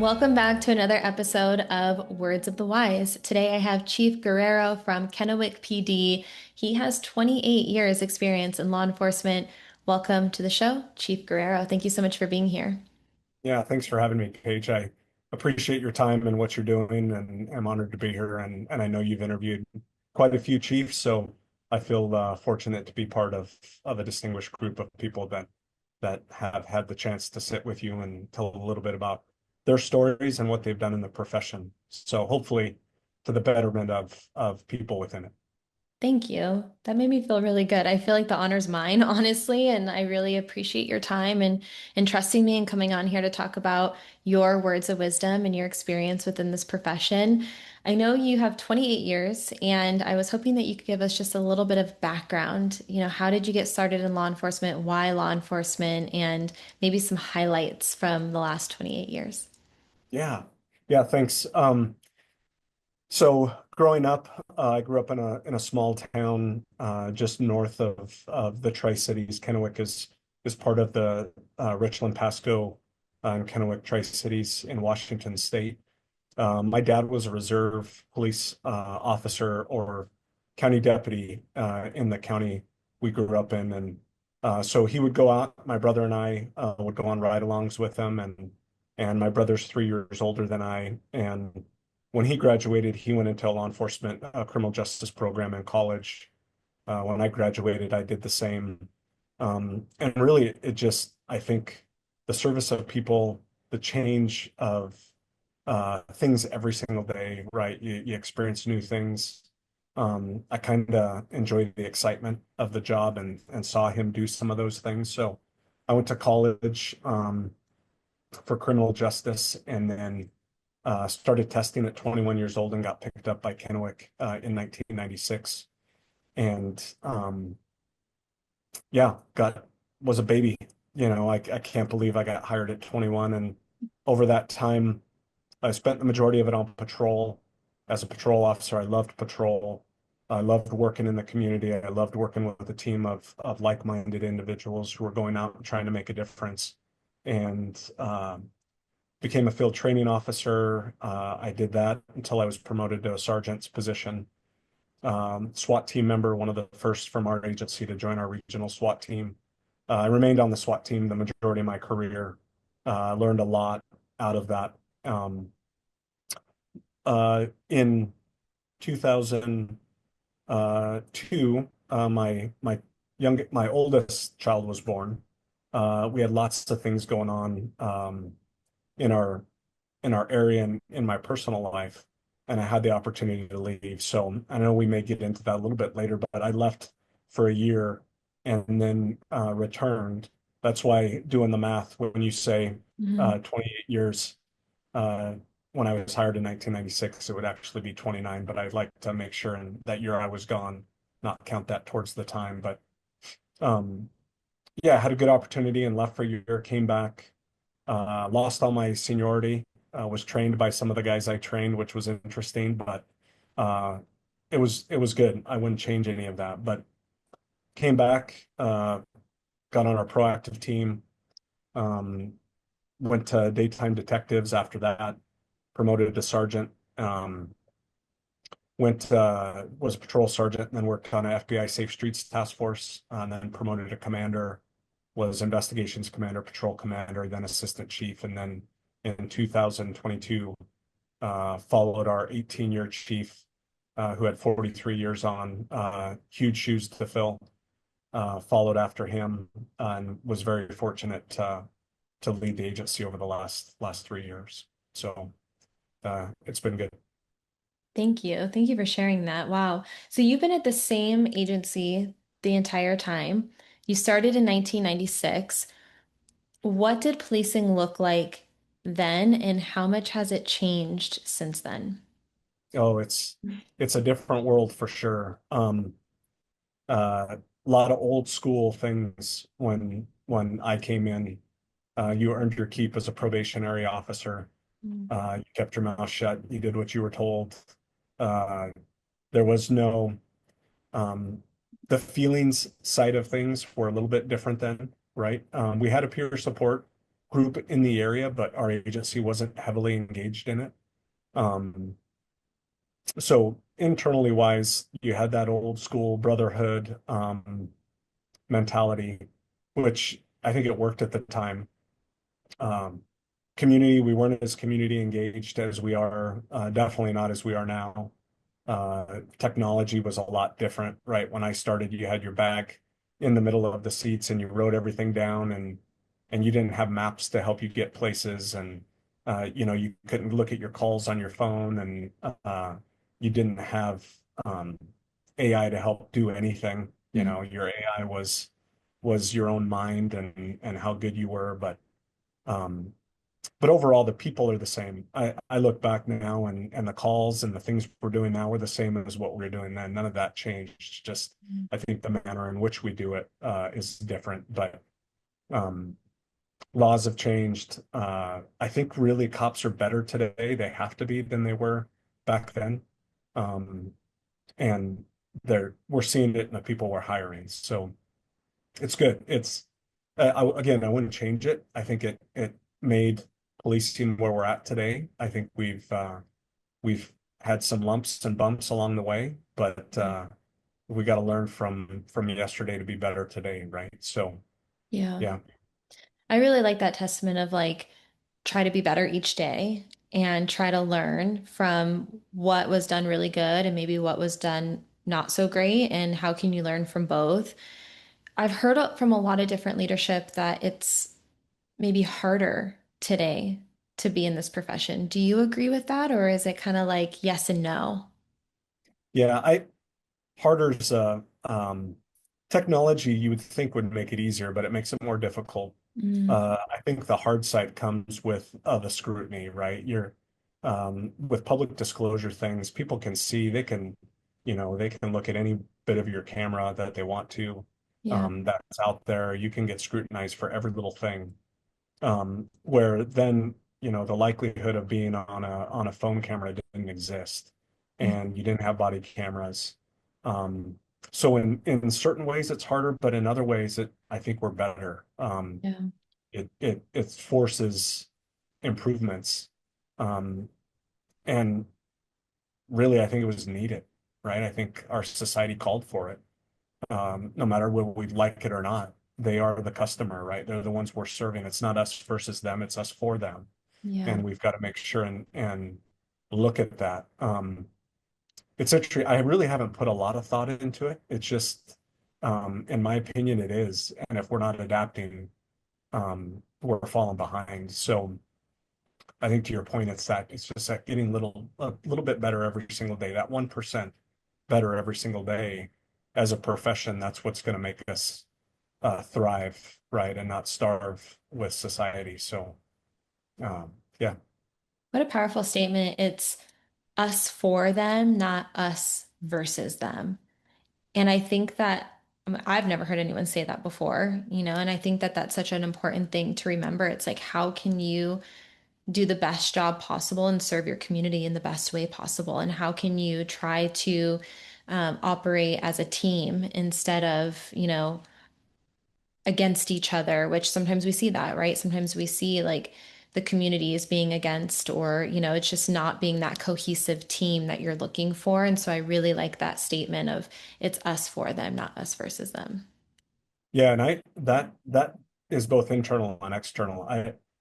Welcome back to another episode of Words of the Wise. Today I have Chief Guerrero from Kennewick PD. He has 28 years experience in law enforcement. Welcome to the show, Chief Guerrero. Thank you so much for being here. Yeah, thanks for having me, Paige. I appreciate your time and what you're doing, and I'm honored to be here. And I know you've interviewed quite a few chiefs, so I feel fortunate to be part of a distinguished group of people that have had the chance to sit with you and tell a little bit about their stories and what they've done in the profession. So hopefully, to the betterment of people within it. Thank you. That made me feel really good. I feel like the honor's mine, honestly, and I really appreciate your time and trusting me and coming on here to talk about your words of wisdom and your experience within this profession. I know you have 28 years, and I was hoping that you could give us just a little bit of background. How did you get started in law enforcement? Why law enforcement? And maybe some highlights from the last 28 years. Yeah, yeah, thanks. So growing up, I grew up in a small town just north of the Tri-Cities. Kennewick is part of the Richland, Pasco, and Kennewick Tri-Cities in Washington State. My dad was a reserve police officer or county deputy in the county we grew up in, and so he would go out. My brother and I would go on ride-alongs with him, and my brother's 3 years older than I, and when he graduated, he went into a law enforcement criminal justice program in college. When I graduated, I did the same. And really, it just, I think the service of people, the change of things every single day, right? You experience new things. I kind of enjoyed the excitement of the job and saw him do some of those things. So I went to college for criminal justice and then started testing at 21 years old and got picked up by Kennewick in 1996. And yeah, got was a baby. I can't believe I got hired at 21. And over that time, I spent the majority of it on patrol. As a patrol officer, I loved patrol. I loved working in the community. I loved working with a team of like-minded individuals who were going out and trying to make a difference. And became a field training officer. I did that until I was promoted to a sergeant's position. SWAT team member, one of the first from our agency to join our regional SWAT team. I remained on the SWAT team the majority of my career. Learned a lot out of that. In 2002, my oldest child was born. We had lots of things going on in our area and in my personal life, and I had the opportunity to leave. So I know we may get into that a little bit later, but I left for a year and then returned. That's why doing the math when you say Mhm. 28 years, uh, when I was hired in 1996, it would actually be 29, but I'd like to make sure in that year I was gone, not count that towards the time. But um, yeah, I had a good opportunity and left for a year, came back, lost all my seniority, was trained by some of the guys I trained, which was interesting, but uh, it was good. I wouldn't change any of that, but came back, got on our proactive team, um, went to daytime detectives after that, promoted to sergeant, was a patrol sergeant, and then worked on an FBI Safe Streets Task Force, and then promoted to commander, was investigations commander, patrol commander, then assistant chief, and then in 2022, followed our 18-year chief, who had 43 years on, huge shoes to fill, followed after him, and was very fortunate to lead the agency over the last 3 years. So it's been good. Thank you. Thank you for sharing that. Wow. So you've been at the same agency the entire time. You started in 1996. What did policing look like then, and how much has it changed since then? Oh, it's a different world for sure. A lot of old school things when I came in. You earned your keep as a probationary officer. Mm. You kept your mouth shut. You did what you were told. Uh, there was no um, the feelings side of things were a little bit different then, right? We had a peer support. group in the area, but our agency wasn't heavily engaged in it. Um, so internally wise, you had that old school brotherhood mentality, which I think it worked at the time. Um, Community, we weren't as community engaged as we are, definitely not as we are now. Technology was a lot different, right? When I started, you had your bag in the middle of the seats and you wrote everything down, and you didn't have maps to help you get places, and you couldn't look at your calls on your phone, and you didn't have um, AI to help do anything. Mm, Your AI was your own mind and how good you were, um, but overall, the people are the same. I look back now, and the calls and the things we're doing now are the same as what we were doing then. None of that changed. Just mm, I think the manner in which we do it is different, but um, laws have changed. I think really cops are better today. They have to be than they were back then. Um, and we're seeing it in the people we're hiring. So it's good. Again, I wouldn't change it. I think it made policing where we're at today. I think we've had some lumps and bumps along the way, but mm. we got to learn from yesterday to be better today, right? So Yeah. yeah, I really like that testament of like try to be better each day and try to learn from what was done really good and maybe what was done not so great and how can you learn from both. I've heard from a lot of different leadership that it's maybe harder today to be in this profession. Do you agree with that, or is it kind of like yes and no? yeah. I Harder's technology you would think would make it easier, but it makes it more difficult. Mm, I think the hard side comes with the scrutiny, right? You're with public disclosure things, people can see, they can look at any bit of your camera that they want to, yeah, that's out there. You can get scrutinized for every little thing. Where then, the likelihood of being on a phone camera didn't exist, mm, and you didn't have body cameras. Um, so in certain ways it's harder, but in other ways I think we're better. yeah, It forces improvements. Um, and really I think it was needed, right? I think our society called for it. No matter whether we like it or not. They are the customer, right? They're the ones we're serving. It's not us versus them, it's us for them. yeah, And we've got to make sure and look at that. It's interesting. I really haven't put a lot of thought into it. It's just, in my opinion, it is. And if we're not adapting, we're falling behind. So I think to your point, it's just that getting a little bit better every single day. That 1% better every single day as a profession, that's what's going to make us thrive, right, and not starve with society. So, yeah, what a powerful statement. It's us for them, not us versus them. And I think that I've never heard anyone say that before, and I think that that's such an important thing to remember. It's like, how can you do the best job possible and serve your community in the best way possible? And how can you try to operate as a team instead of, against each other, which sometimes we see that, right? Sometimes we see like the communities being against, or, it's just not being that cohesive team that you're looking for. And so I really like that statement of it's us for them, not us versus them. yeah, and that is both internal and external.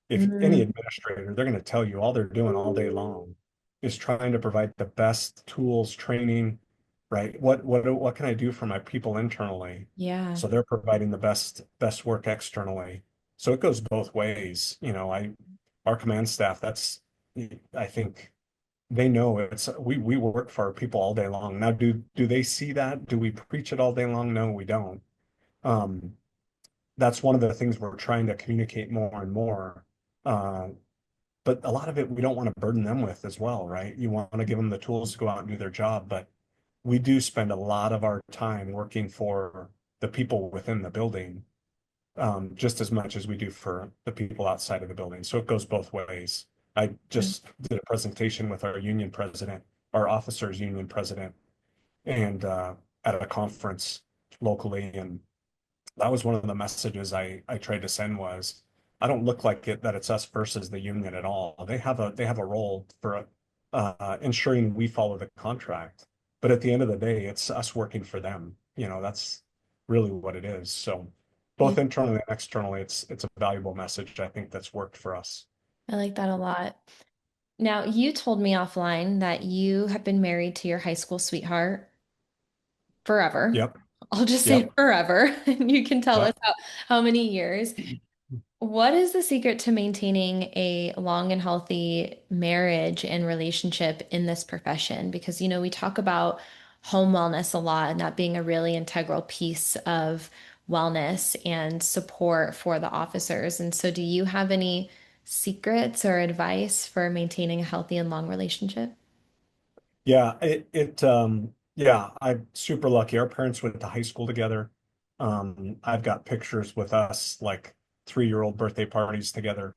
If any Mm, administrator, they're going to tell you all they're doing all day long is trying to provide the best tools, training, right? What can I do for my people internally? yeah. So they're providing the best work externally. So it goes both ways. Our command staff, I think they know we work for our people all day long. Now, do they see that? Do we preach it all day long? No, we don't. Um, that's one of the things we're trying to communicate more and more. Uh, but a lot of it we don't want to burden them with as well, right? You want to give them the tools to go out and do their job, but we do spend a lot of our time working for the people within the building, just as much as we do for the people outside of the building. So it goes both ways. I just did a presentation with our union president, our officers union president, and at a conference locally, and that was one of the messages I tried to send was I don't look like it that it's us versus the union at all. They have a role for ensuring we follow the contract. But at the end of the day, it's us working for them. That's really what it is. So Yeah, both internally and externally, it's a valuable message I think that's worked for us. I like that a lot. Now, you told me offline that you have been married to your high school sweetheart forever. Yep. I'll just say Yep. forever, and you can tell us Yep. how many years. What is the secret to maintaining a long and healthy marriage and relationship in this profession? Because, we talk about home wellness a lot and that being a really integral piece of wellness and support for the officers. And so, do you have any secrets or advice for maintaining a healthy and long relationship? Yeah, I'm super lucky. Our parents went to high school together. I've got pictures with us, like 3-year-old birthday parties together.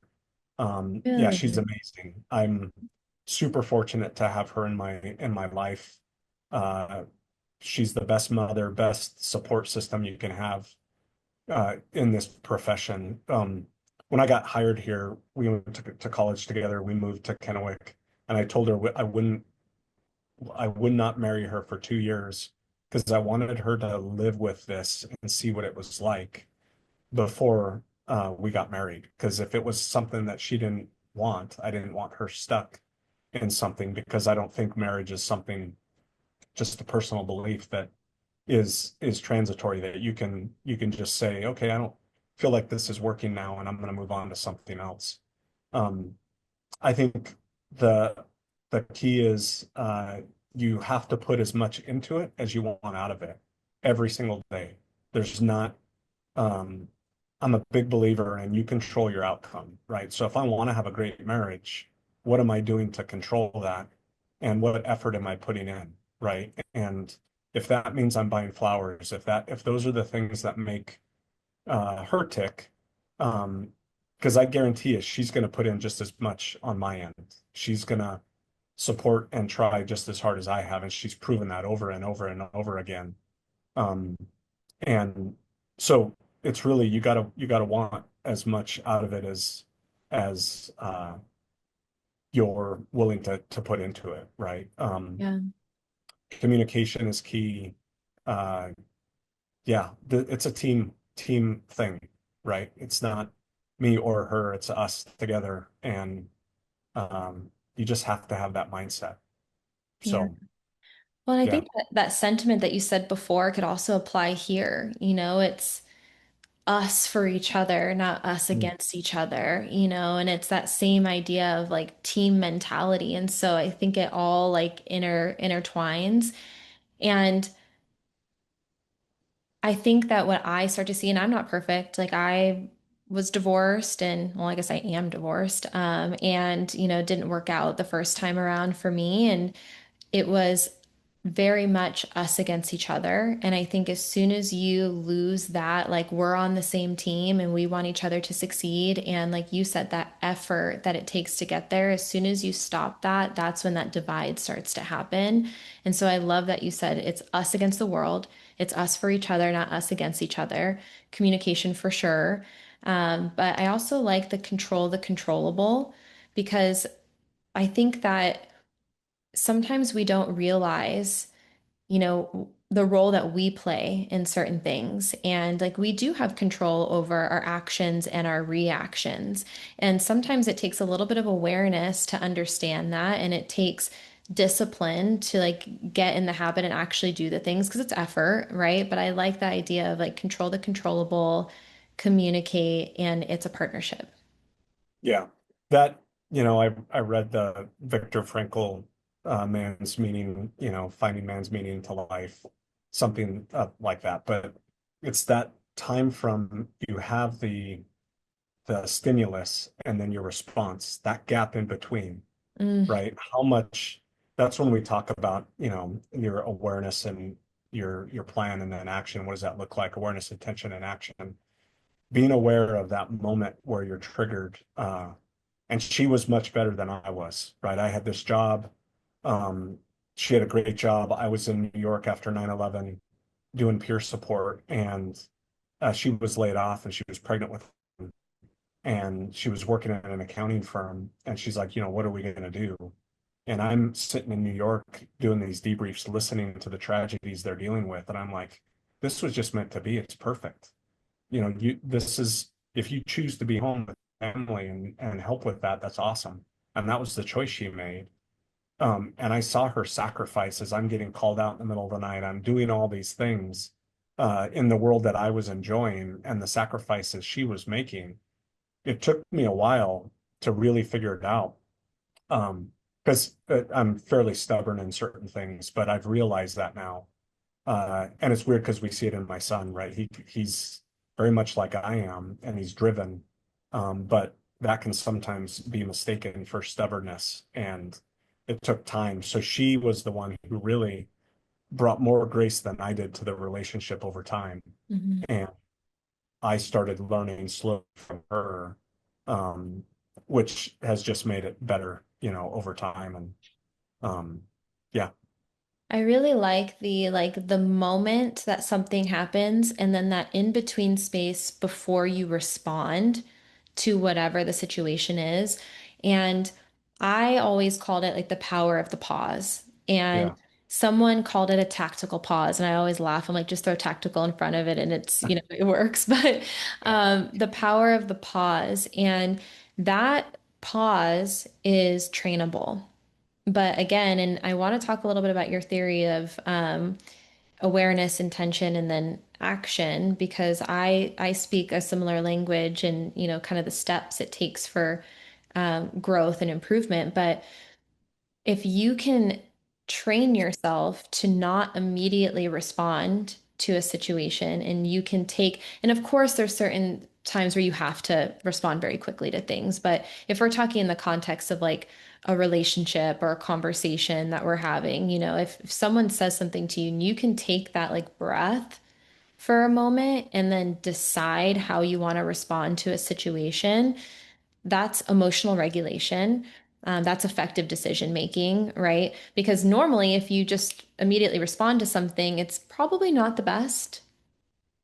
Yeah, she's Really? amazing. I'm super fortunate to have her in my life. Uh, she's the best mother, best support system you can have in this profession. When I got hired here, we went to college together. We moved to Kennewick, and I told her I would not marry her for 2 years because I wanted her to live with this and see what it was like before we got married. Because if it was something that she didn't want, I didn't want her stuck in something because I don't think marriage is something, just a personal belief that is transitory, that you can just say, okay, I don't feel like this is working now and I'm going to move on to something else. Um, I think the the key is you have to put as much into it as you want out of it every single day. There's not um, I'm a big believer in you control your outcome, right? So if I want to have a great marriage, what am I doing to control that? And what effort am I putting in, right? And if that means I'm buying flowers, if those are the things that make her tick, um, because I guarantee you she's going to put in just as much on my end. She's going to support and try just as hard as I have, and she's proven that over and over and over again. Um, and so it's really you gotta want as much out of it as you're willing to put into it, right? Yeah. Communication is key. Uh, yeah, it's a team thing, right? It's not me or her, it's us together, and you just have to have that mindset. Yeah. So Well, and I yeah. think that sentiment that you said before could also apply here. It's us for each other, not us Mm. against each other, and it's that same idea of like team mentality. And so I think it all like intertwines. And I think that what I start to see, and I'm not perfect, like I was divorced and well, I guess I am divorced, and didn't work out the first time around for me. And it was very much us against each other. And I think as soon as you lose that, like we're on the same team and we want each other to succeed. And like you said, that effort that it takes to get there, as soon as you stop that, that's when that divide starts to happen. And so I love that you said it's us against the world. It's us for each other, not us against each other. Communication for sure. But I also like the control the controllable because I think that sometimes we don't realize, the role that we play in certain things. And like we do have control over our actions and our reactions. And sometimes it takes a little bit of awareness to understand that. And it takes discipline to like get in the habit and actually do the things because it's effort, right? But I like the idea of like control the controllable, communicate, and it's a partnership. Yeah, I read the Viktor Frankl man's meaning, finding man's meaning to life, something like that. But it's that time from you have the stimulus and then your response, that gap in between, Mm, right? That's when we talk about, your awareness and your plan and then action. What does that look like? Awareness, intention, and action. Being aware of that moment where you're triggered, and she was much better than I was, right? I had this job. Um, she had a great job. I was in New York after 9/11 doing peer support, and she was laid off and she was pregnant with him. and she was working at an accounting firm, and she's like, what are we going to do? And I'm sitting in New York doing these debriefs, listening to the tragedies they're dealing with, and I'm like, this was just meant to be. It's perfect. This is, if you choose to be home with family and help with that, that's awesome. And that was the choice she made. And I saw her sacrifice as I'm getting called out in the middle of the night. I'm doing all these things in the world that I was enjoying, and the sacrifices she was making. It took me a while to really figure it out. Because I'm fairly stubborn in certain things, but I've realized that now. And it's weird because we see it in my son, right? He's very much like I am, and he's driven. But that can sometimes be mistaken for stubbornness, and it took time. So she was the one who really brought more grace than I did to the relationship over time. Mhm. And I started learning slowly from her, um, which has just made it better, over time. And yeah, I really like the moment that something happens and then that in between space before you respond to whatever the situation is. And I always called it like the power of the pause. And yeah, someone called it a tactical pause. And I always laugh. I'm like, just throw tactical in front of it and it works. But yeah, the power of the pause and that pause is trainable. But again, and I want to talk a little bit about your theory of awareness, intention, and then action, because I speak a similar language and kind of the steps it takes for growth and improvement. But if you can train yourself to not immediately respond to a situation and you can take, and of course, there's certain times where you have to respond very quickly to things. But if we're talking in the context of like a relationship or a conversation that we're having, if someone says something to you and you can take that like breath for a moment and then decide how you want to respond to a situation, that's emotional regulation. That's effective decision making, right? Because normally, if you just immediately respond to something, it's probably not the best,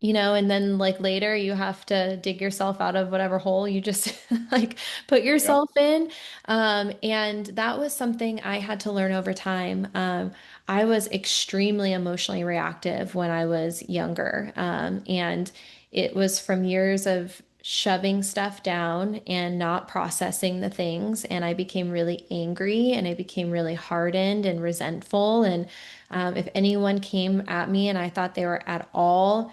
and then like later you have to dig yourself out of whatever hole you just like put yep, yourself in. And that was something I had to learn over time. I was extremely emotionally reactive when I was younger. And it was from years of shoving stuff down and not processing the things. And I became really angry and I became really hardened and resentful. And if anyone came at me and I thought they were at all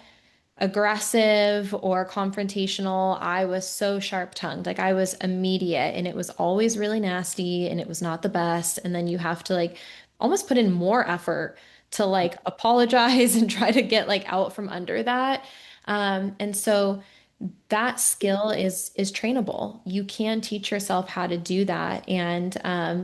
aggressive or confrontational, I was so sharp-tongued. Like I was immediate and it was always really nasty and it was not the best. And then you have to like almost put in more effort to like apologize and try to get like out from under that. And so that skill is trainable. You can teach yourself how to do that. And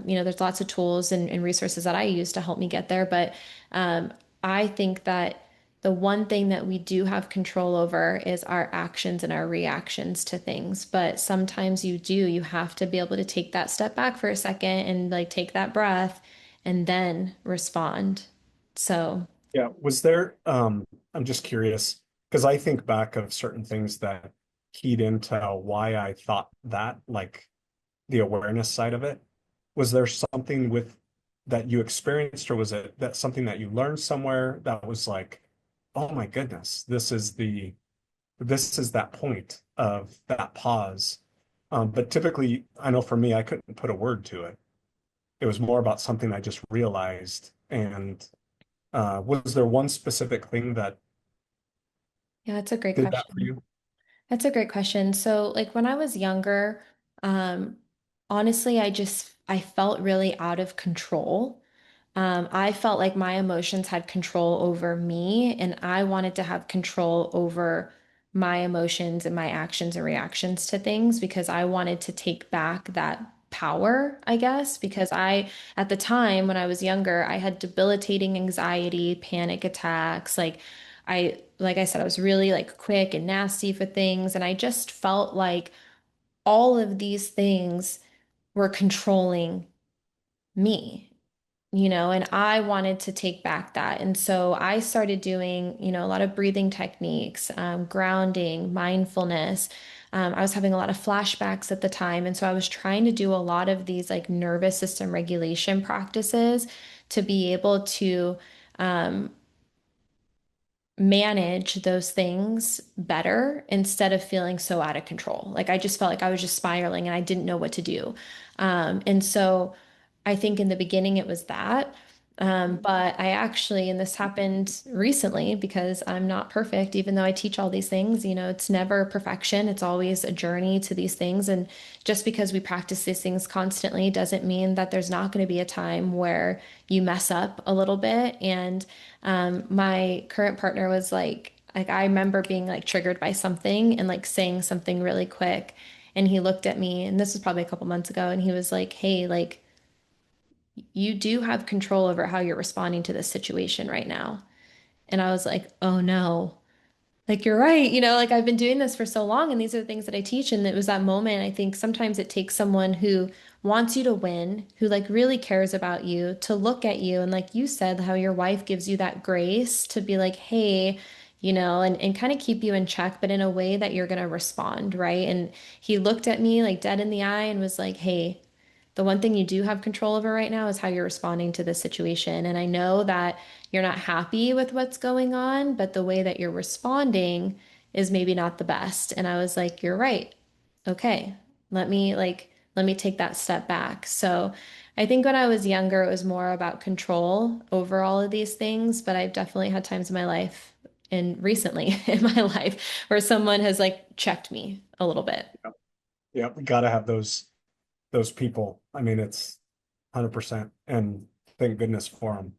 there's lots of tools and resources that I use to help me get there. But I think that the one thing that we do have control over is our actions and our reactions to things. But sometimes you have to be able to take that step back for a second and like take that breath and then respond. So. yeah. I'm just curious because I think back of certain things that keyed into why I thought that, like the awareness side of it. Was there something with that you experienced, or was it that something that you learned somewhere that was like, oh my goodness, this is that point of that pause. But typically, I know for me, I couldn't put a word to it. It was more about something I just realized. And was there one specific thing that Yeah, that's a great did that for question. you? That's a great question. So, like when I was younger, um, honestly, I felt really out of control. I felt like my emotions had control over me, and I wanted to have control over my emotions and my actions and reactions to things because I wanted to take back that power, I guess, because at the time when I was younger, I had debilitating anxiety, panic attacks. Like I said, I was really like quick and nasty for things, and I just felt like all of these things were controlling me. and I wanted to take back that. And so I started doing, a lot of breathing techniques, grounding, mindfulness. I was having a lot of flashbacks at the time. And so I was trying to do a lot of these like nervous system regulation practices to be able to um, manage those things better instead of feeling so out of control. Like I just felt like I was just spiraling and I didn't know what to do. And so I think in the beginning it was that. But I actually, and this happened recently because I'm not perfect, even though I teach all these things, it's never perfection. It's always a journey to these things. And just because we practice these things constantly doesn't mean that there's not going to be a time where you mess up a little bit. And my current partner was like I remember being like triggered by something and like saying something really quick. And he looked at me, and this was probably a couple months ago, and he was like, "Hey, like you do have control over how you're responding to this situation right now." And I was like, "Oh no." Like you're right, like I've been doing this for so long and these are the things that I teach. And it was that moment. I think sometimes it takes someone who wants you to win, who like really cares about you, to look at you. And like you said, how your wife gives you that grace to be like, hey, and kind of keep you in check, but in a way that you're gonna respond, right? And he looked at me like dead in the eye and was like, hey, the one thing you do have control over right now is how you're responding to this situation. And I know that you're not happy with what's going on, but the way that you're responding is maybe not the best. And I was like, you're right. Okay. Let me take that step back. So I think when I was younger, it was more about control over all of these things, but I've definitely had times in my life and recently in my life where someone has like checked me a little bit. Yeah, we gotta have those people. I mean, it's 100%, and thank goodness for them,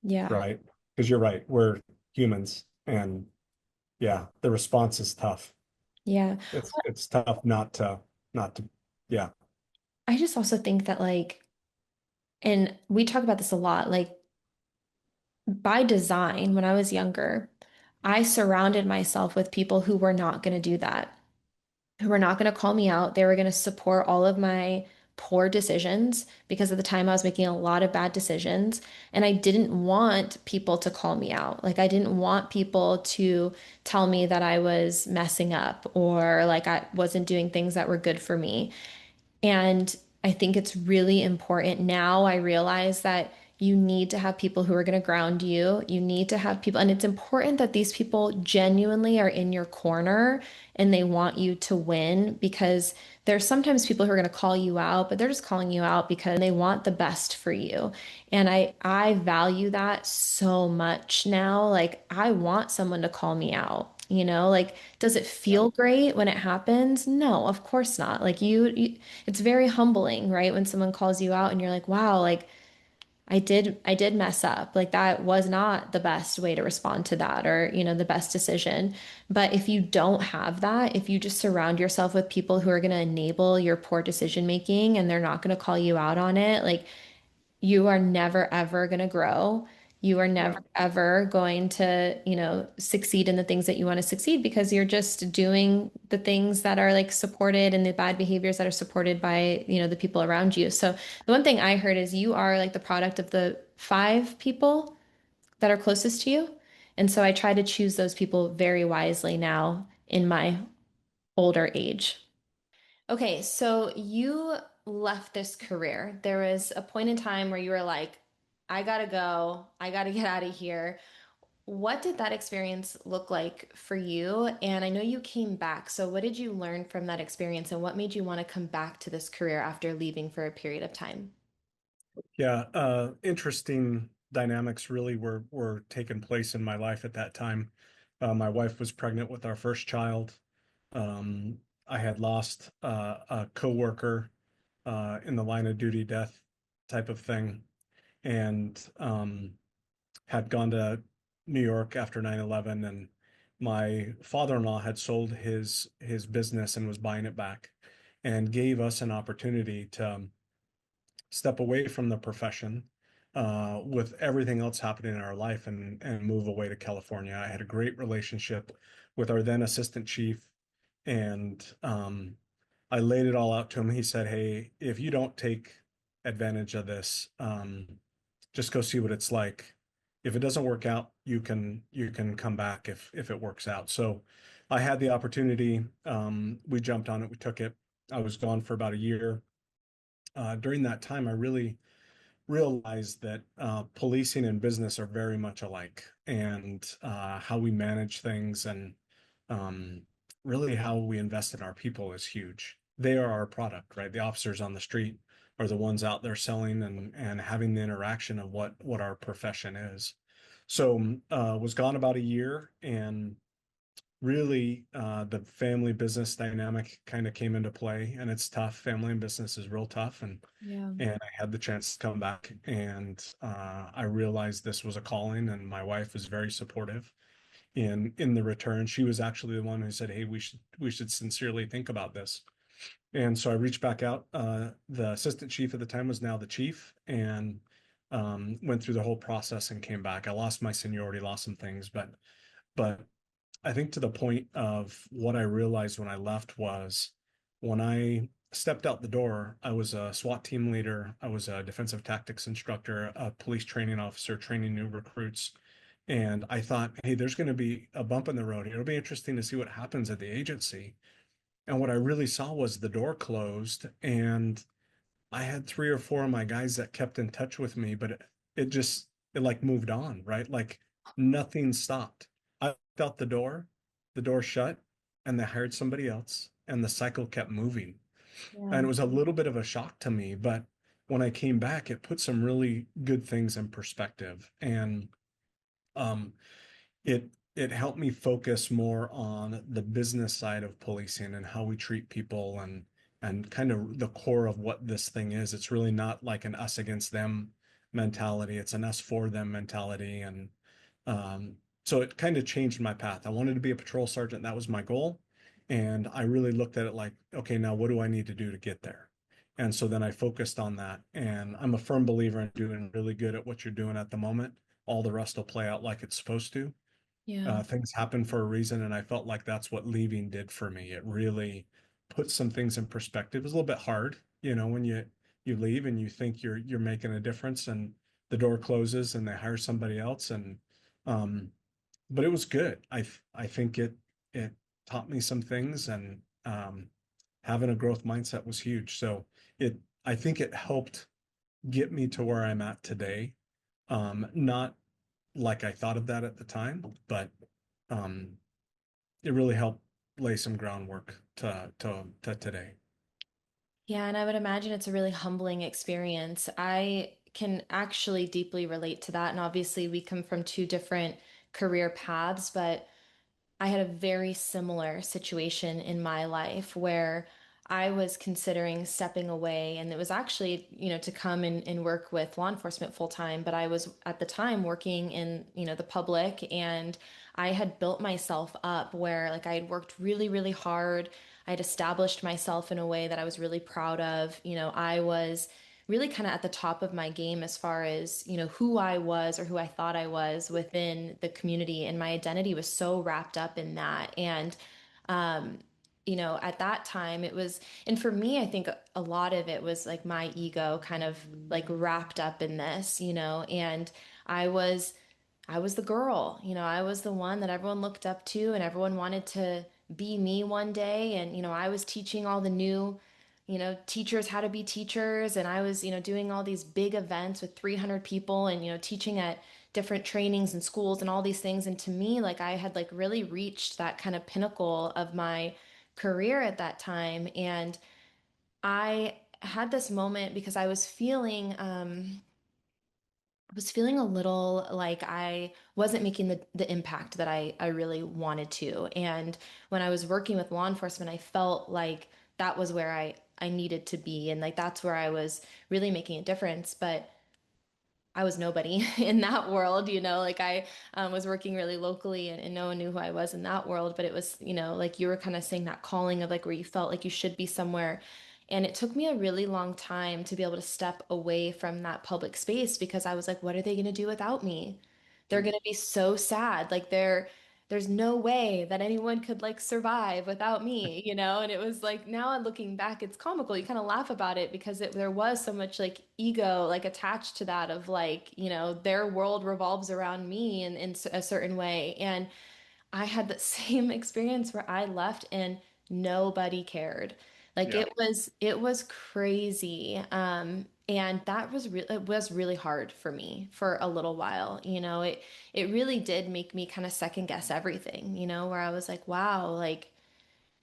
Yeah. right? Because you're right, we're humans, and yeah, the response is tough. Yeah. It's tough not to yeah. I just also think that like, and we talk about this a lot, like by design, when I was younger, I surrounded myself with people who were not going to do that, who were not going to call me out. They were going to support all of my poor decisions because at the time I was making a lot of bad decisions. And I didn't want people to call me out. Like, I didn't want people to tell me that I was messing up or like I wasn't doing things that were good for me. And I think it's really important now. I realize that you need to have people who are going to ground you. You need to have people, and it's important that these people genuinely are in your corner and they want you to win because there's sometimes people who are going to call you out, but they're just calling you out because they want the best for you. And I value that so much now. Like I want someone to call me out. Like, does it Yeah. feel great when it happens? No, of course not. Like it's very humbling, right? When someone calls you out and you're like, wow, like I did mess up. Like that was not the best way to respond to that or, the best decision. But if you don't have that, if you just surround yourself with people who are going to enable your poor decision making and they're not going to call you out on it, like you are never ever going to grow. You are Yeah. never ever going to, succeed in the things that you want to succeed because you're just doing the things that are like supported and the bad behaviors that are supported by, the people around you. So the one thing I heard is you are like the product of the 5 people that are closest to you. And so I try to choose those people very wisely now in my older age. Okay, so you left this career. There was a point in time where you were like, I gotta go, I gotta get out of here. What did that experience look like for you? And I know you came back. So, what did you learn from that experience, and what made you want to come back to this career after leaving for a period of time? Yeah, interesting dynamics really were taking place in my life at that time. My wife was pregnant with our first child. I had lost a coworker in the line of duty death type of thing, and had gone to New York after 9/11, and my father-in-law had sold his business and was buying it back, and gave us an opportunity to step away from the profession with everything else happening in our life, and move away to California. I had a great relationship with our then assistant chief, and I laid it all out to him. He said, "Hey, if you don't take advantage of this, just go see what it's like. If it doesn't work out, you can come back if it works out. So I had the opportunity. We jumped on it. We took it. I was gone for about a year. During that time, I really realized that policing and business are very much alike, and how we manage things and um, really how we invest in our people is huge. They are our product, right? The officers on the street are the ones out there selling and having the interaction of what our profession is. So was gone about a year, and really the family business dynamic kind of came into play, and it's tough. Family and business is real tough, Yeah. and I had the chance to come back, and I realized this was a calling, and my wife was very supportive in the return. She was actually the one who said, "Hey, we should sincerely think about this." And so I reached back out. The assistant chief at the time was now the chief, and went through the whole process and came back. I lost my seniority, lost some things, but I think to the point of what I realized when I left was when I stepped out the door, I was a SWAT team leader, I was a defensive tactics instructor, a police training officer, training new recruits. And I thought, hey, there's going to be a bump in the road here. It'll be interesting to see what happens at the agency. And what I really saw was the door closed, and I had three or four of my guys that kept in touch with me, but it like moved on, right? Like nothing stopped. I walked out the door shut, and they hired somebody else, and the cycle kept moving. And Yeah. it was a little bit of a shock to me, but when I came back, it put some really good things in perspective. And um, it helped me focus more on the business side of policing and how we treat people, and kind of the core of what this thing is. It's really not like an us against them mentality. It's an us for them mentality. And so it kind of changed my path. I wanted to be a patrol sergeant. That was my goal. And I really looked at it like, okay, now what do I need to do to get there? And so then I focused on that. And I'm a firm believer in doing really good at what you're doing at the moment. All the rest will play out like it's supposed to. Yeah. Things happen for a reason, and I felt like that's what leaving did for me. It really put some things in perspective. It was a little bit hard, when you leave and you think you're making a difference, and the door closes and they hire somebody else, and um, but it was good. I think it taught me some things, and having a growth mindset was huge. So I think it helped get me to where I'm at today. Not like I thought of that at the time, but um, it really helped lay some groundwork to today. Yeah, and I would imagine it's a really humbling experience. I can actually deeply relate to that. And obviously, we come from two different career paths, but I had a very similar situation in my life where I was considering stepping away, and it was actually, to come and work with law enforcement full time. But I was at the time working in, the public, and I had built myself up where like I had worked really, really hard. I had established myself in a way that I was really proud of. I was really kind of at the top of my game as far as, who I was or who I thought I was within the community. And my identity was so wrapped up in that. And, um, at that time it was, and for me, I think a lot of it was like my ego kind of like wrapped up in this, and I was, I was the girl, I was the one that everyone looked up to and everyone wanted to be me one day. And, I was teaching all the new, teachers how to be teachers. And I was, doing all these big events with 300 people and, teaching at different trainings and schools and all these things. And to me, like I had like really reached that kind of pinnacle of my career at that time. And I had this moment because I was feeling a little like I wasn't making the impact that I really wanted to. And when I was working with law enforcement, I felt like that was where I needed to be. And like that's where I was really making a difference. But I was nobody in that world, like I was working really locally and no one knew who I was in that world. But it was, like you were kind of saying that calling of like where you felt like you should be somewhere. And it took me a really long time to be able to step away from that public space because I was like, what are they going to do without me? They're going to be so sad. Like there's no way that anyone could like survive without me, you know? And it was like now looking back, it's comical. You kind of laugh about it because there was so much like ego like attached to that of like, you know, their world revolves around me in a certain way. And I had the same experience where I left and nobody cared. Like Yeah. it was crazy. And it was really hard for me for a little while. You know, it really did make me kind of second guess everything, you know, where I was like, wow, like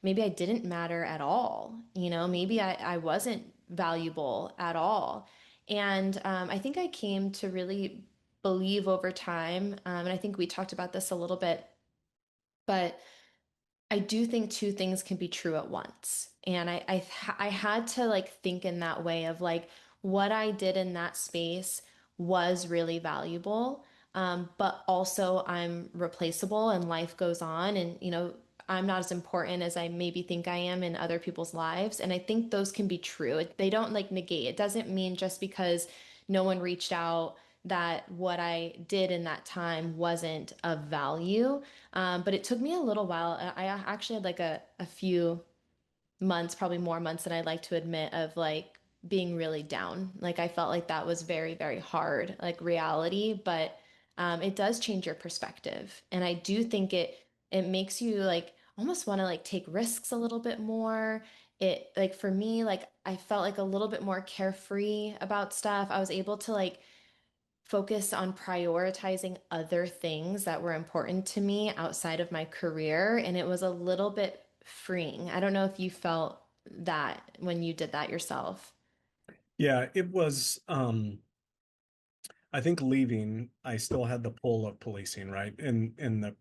maybe I didn't matter at all. You know, maybe I wasn't valuable at all. And I think I came to really believe over time, and I think we talked about this a little bit, but I do think two things can be true at once. And I had to like think in that way of like what I did in that space was really valuable. But also I'm replaceable and life goes on and you know I'm not as important as I maybe think I am in other people's lives. And I think those can be true. They don't like negate. It doesn't mean just because no one reached out that what I did in that time wasn't of value. But it took me a little while. I actually had like a few months, probably more months than I'd like to admit, of like being really down. Like I felt like that was very, very hard, like reality, but it does change your perspective. And I do think it makes you like almost want to like take risks a little bit more. It like for me, like I felt like a little bit more carefree about stuff. I was able to like focus on prioritizing other things that were important to me outside of my career. And it was a little bit freeing. I don't know if you felt that when you did that yourself. Yeah, it was I think leaving, I still had the pull of policing, right? In the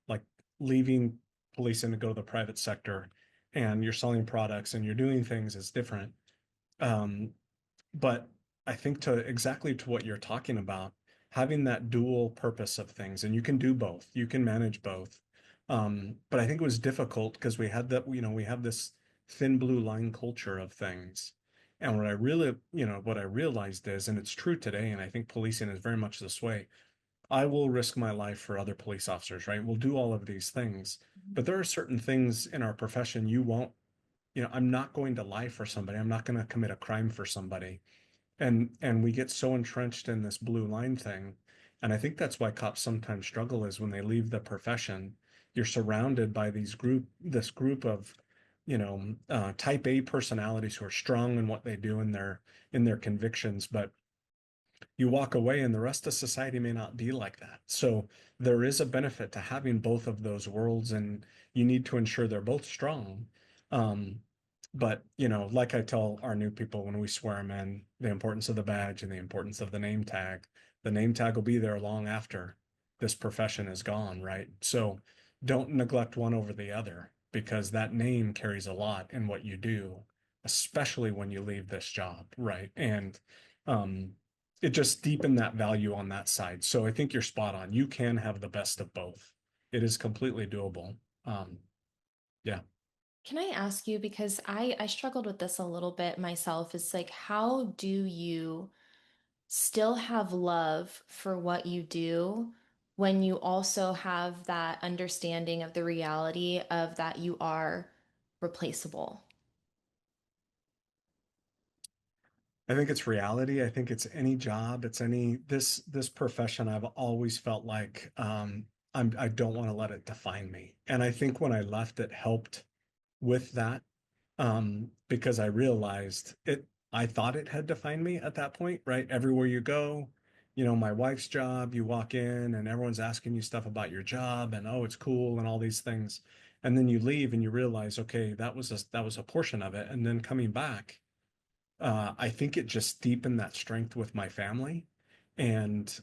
like leaving policing to go to the private sector and you're selling products and you're doing things is different. Um, but I think to exactly to what you're talking about, having that dual purpose of things, and you can do both, you can manage both. But I think it was difficult because we had that, you know, we have this thin blue line culture of things. And what I really, you know, what I realized is, and it's true today, and I think policing is very much this way, I will risk my life for other police officers, right? We'll do all of these things. But there are certain things in our profession you won't, you know, I'm not going to lie for somebody. I'm not going to commit a crime for somebody. And we get so entrenched in this blue line thing. And I think that's why cops sometimes struggle is when they leave the profession, you're surrounded by this group of, you know, type A personalities who are strong in what they do in their convictions, but you walk away and the rest of society may not be like that. So there is a benefit to having both of those worlds, and you need to ensure they're both strong. Um, but you know, like I tell our new people when we swear them in, the importance of the badge and the importance of the name tag. The name tag will be there long after this profession is gone, right? So don't neglect one over the other because that name carries a lot in what you do, especially when you leave this job, right? And um, it just deepened that value on that side. So I think you're spot on. You can have the best of both. It is completely doable. Yeah. Can I ask you, because I struggled with this a little bit myself, is like, how do you still have love for what you do when you also have that understanding of the reality of that you are replaceable? I think it's reality. I think it's any job. It's any this profession. I've always felt like I don't want to let it define me. And I think when I left, it helped with that because I realized it. I thought it had defined me at that point, right? Everywhere you go, you know, my wife's job, you walk in and everyone's asking you stuff about your job and oh, it's cool and all these things. And then you leave and you realize, okay, that was a portion of it. And then coming back I think it just deepened that strength with my family. And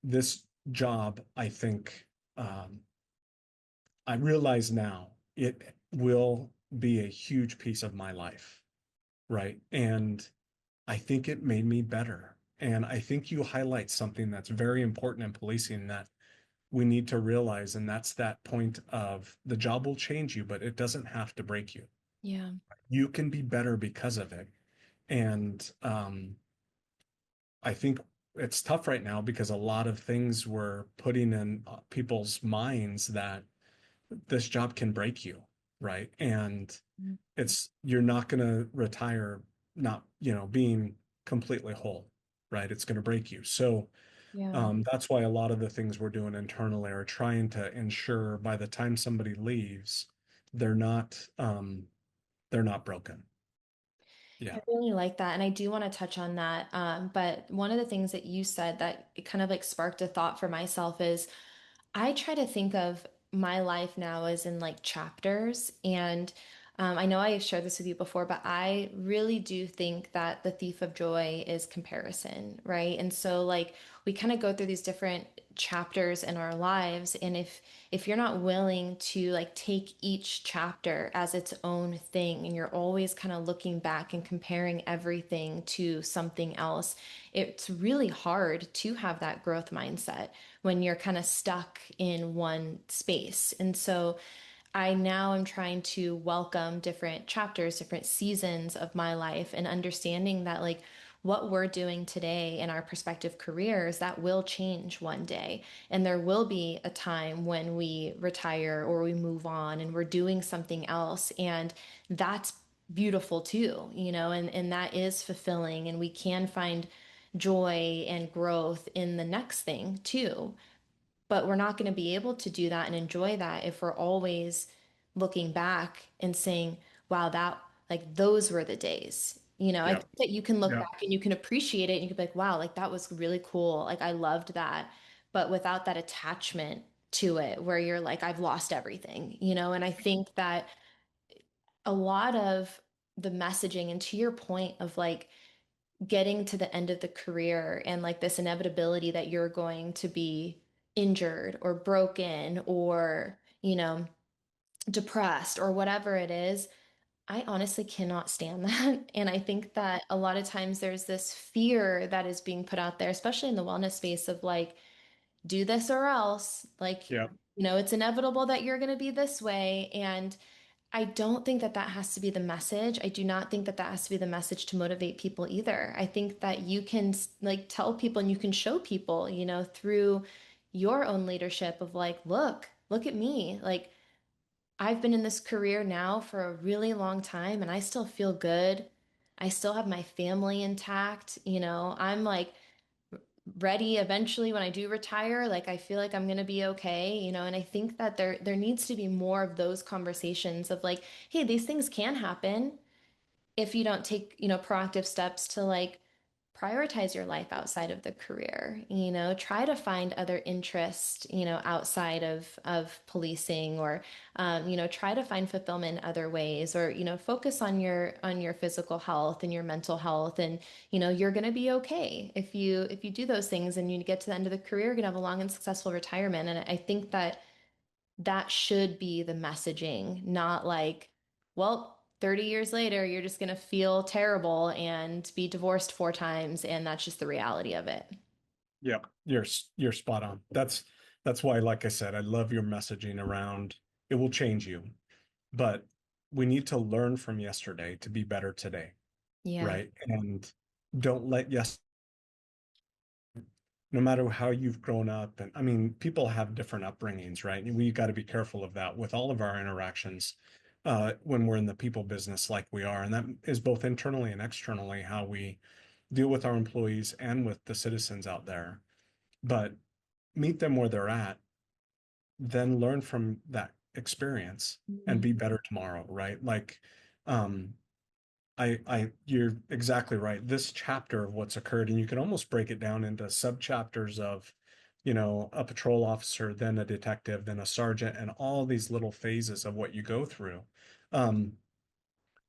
this job, I think, I realize now it will be a huge piece of my life, right? And I think it made me better. And I think you highlight something that's very important in policing that we need to realize, and that's that point of the job will change you, but it doesn't have to break you. Yeah. You can be better because of it. And I think it's tough right now because a lot of things were putting in people's minds that this job can break you, right? And you're not going to retire not, being completely whole, right? It's going to break you. So Yeah. that's why a lot of the things we're doing internally are trying to ensure by the time somebody leaves, they're not they're not broken. I Yeah. really like that. And I do want to touch on that. But one of the things that you said that it kind of like sparked a thought for myself is I try to think of my life now as in like chapters. And I know I have shared this with you before, but I really do think that the thief of joy is comparison, right? And so like we kind of go through these different chapters in our lives. And if you're not willing to like take each chapter as its own thing and you're always kind of looking back and comparing everything to something else, it's really hard to have that growth mindset when you're kind of stuck in one space. And so I now am trying to welcome different chapters, different seasons of my life, and understanding that, like, what we're doing today in our prospective careers, that will change one day. And there will be a time when we retire or we move on and we're doing something else. And that's beautiful too, and that is fulfilling. And we can find joy and growth in the next thing too. But we're not going to be able to do that and enjoy that if we're always looking back and saying, wow, that like those were the days. I Yeah. think that you can look Yeah. back and you can appreciate it and you can be like, wow, like that was really cool. Like I loved that. But without that attachment to it, where you're like, I've lost everything. And I think that a lot of the messaging, and to your point of like, getting to the end of the career and like this inevitability that you're going to be injured or broken or, depressed or whatever it is, I honestly cannot stand that. And I think that a lot of times there's this fear that is being put out there, especially in the wellness space of like, do this or else, like, Yeah. it's inevitable that you're going to be this way. And I don't think that that has to be the message. I do not think that that has to be the message to motivate people either. I think that you can like tell people and you can show people, through your own leadership of like, look at me. Like I've been in this career now for a really long time and I still feel good. I still have my family intact. I'm like ready eventually when I do retire. Like I feel like I'm gonna be okay, and I think that there needs to be more of those conversations of like, hey, these things can happen if you don't take, proactive steps to like prioritize your life outside of the career, try to find other interest, outside of policing or try to find fulfillment in other ways or, focus on your physical health and your mental health and, you're going to be okay if you do those things and you get to the end of the career, you're going to have a long and successful retirement. And I think that that should be the messaging, not like, well, 30 years later, you're just going to feel terrible and be divorced 4 times, and that's just the reality of it. Yeah. You're spot on. That's why, like I said, I love your messaging around it will change you, but we need to learn from yesterday to be better today, Yeah. right? And don't let no matter how you've grown up, and I mean, people have different upbringings, right? And we got to be careful of that with all of our interactions when we're in the people business like we are. And that is both internally and externally how we deal with our employees and with the citizens out there. But meet them where they're at, then learn from that experience and Mhm. be better tomorrow, right? Like, um, you're exactly right. This chapter of what's occurred, and you can almost break it down into sub-chapters of, a patrol officer, then a detective, then a sergeant, and all these little phases of what you go through. Um,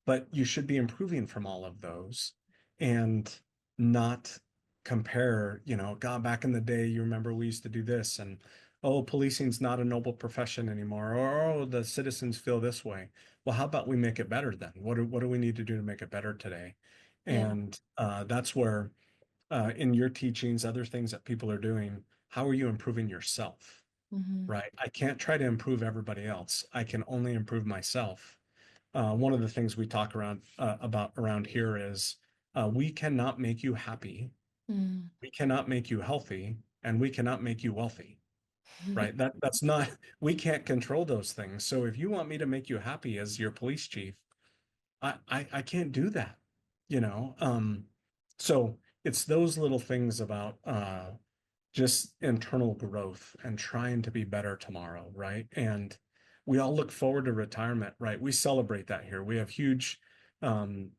but you should be improving from all of those and not compare, God, back in the day, you remember we used to do this, and oh, policing's not a noble profession anymore, or oh, the citizens feel this way. Well, how about we make it better then? What do we need to do to make it better today? Yeah. And that's where, in your teachings, other things that people are doing, how are you improving yourself? Hmm. Right? I can't try to improve everybody else. I can only improve myself. One of the things we talk about around here is we cannot make you happy Mm. We cannot make you healthy and we cannot make you wealthy, right? That's not, we can't control those things. So if you want me to make you happy as your police chief, I can't do that, you know? So it's those little things about just internal growth and trying to be better tomorrow, right? And we all look forward to retirement, right? We celebrate that here. We have huge, um,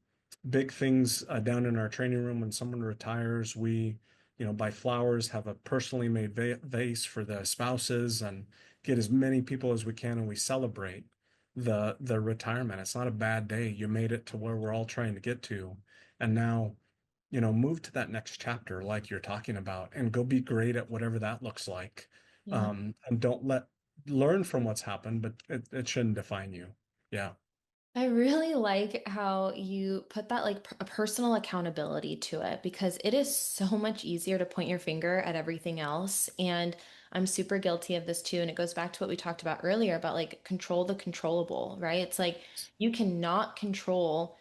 big things down in our training room when someone retires. We, buy flowers, have a personally made vase for the spouses, and get as many people as we can, and we celebrate the retirement. It's not a bad day. You made it to where we're all trying to get to, and now move to that next chapter like you're talking about and go be great at whatever that looks like. Yeah. And don't learn from what's happened, but it shouldn't define you. Yeah. I really like how you put that like a personal accountability to it because it is so much easier to point your finger at everything else. And I'm super guilty of this too. And it goes back to what we talked about earlier about like control the controllable, right? It's like you cannot control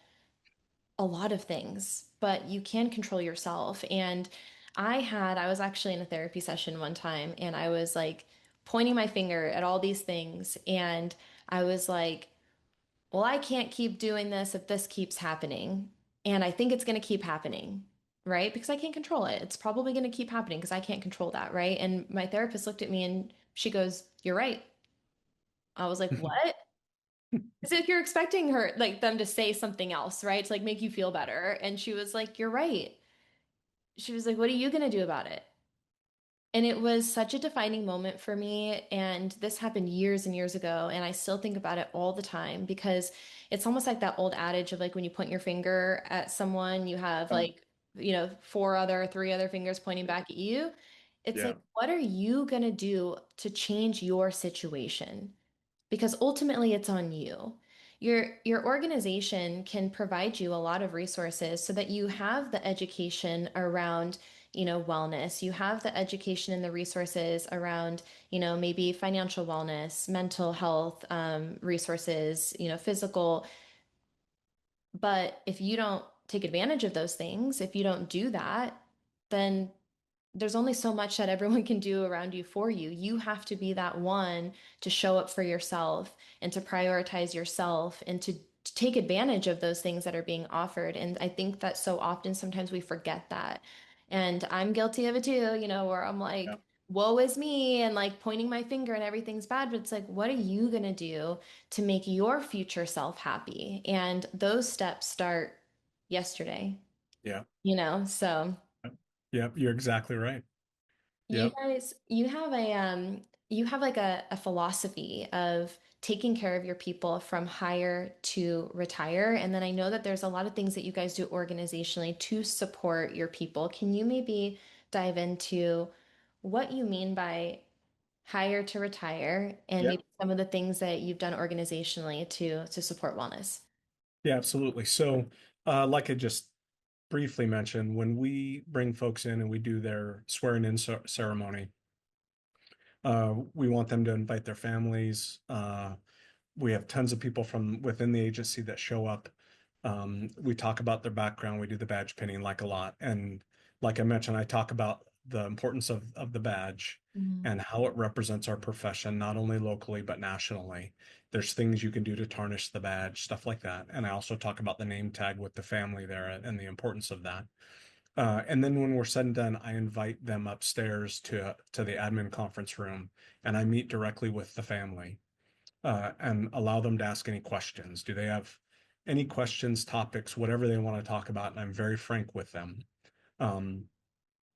a lot of things, but you can control yourself. And I was actually in a therapy session one time and I was like pointing my finger at all these things. And I was like, well, I can't keep doing this if this keeps happening. And I think it's going to keep happening, right? Because I can't control it. It's probably going to keep happening because I can't control that, right? And my therapist looked at me and she goes, "You're right." I was like, "What?" As if you're expecting her, like them to say something else, right? To like make you feel better. And she was like, "You're right." She was like, "What are you going to do about it?" And it was such a defining moment for me. And this happened years and years ago. And I still think about it all the time because it's almost like that old adage of like when you point your finger at someone, you have Um, like, three other fingers pointing back at you. It's like, yeah. what are you going to do to change your situation? Because ultimately it's on you. Your organization can provide you a lot of resources so that you have the education around, wellness. You have the education and the resources around, maybe financial wellness, mental health, resources, physical. But if you don't take advantage of those things, if you don't do that, then there's only so much that everyone can do around you for you. You have to be that one to show up for yourself and to prioritize yourself and to take advantage of those things that are being offered. And I think that so often sometimes we forget that. And I'm guilty of it too, where I'm Yeah. like, woe is me and like pointing my finger and everything's bad. But it's like, what are you going to do to make your future self happy? And those steps start yesterday, Yeah. so. Yep. You're exactly right. You Yep. guys, you have like a philosophy of taking care of your people from hire to retire. And then I know that there's a lot of things that you guys do organizationally to support your people. Can you maybe dive into what you mean by hire to retire and Yeah. maybe some of the things that you've done organizationally to support wellness? Yeah, absolutely. So, like I just briefly mentioned, when we bring folks in and we do their swearing in ceremony, we want them to invite their families. We have tons of people from within the agency that show up. We talk about their background. We do the badge pinning like a lot. And like I mentioned, I talk about the importance of the badge Mhm. and how it represents our profession, not only locally, but nationally. There's things you can do to tarnish the badge, stuff like that. And I also talk about the name tag with the family there and the importance of that. And then when we're said and done, I invite them upstairs to the admin conference room and I meet directly with the family and allow them to ask any questions. Do they have any questions, topics, whatever they want to talk about? And I'm very frank with them. Um,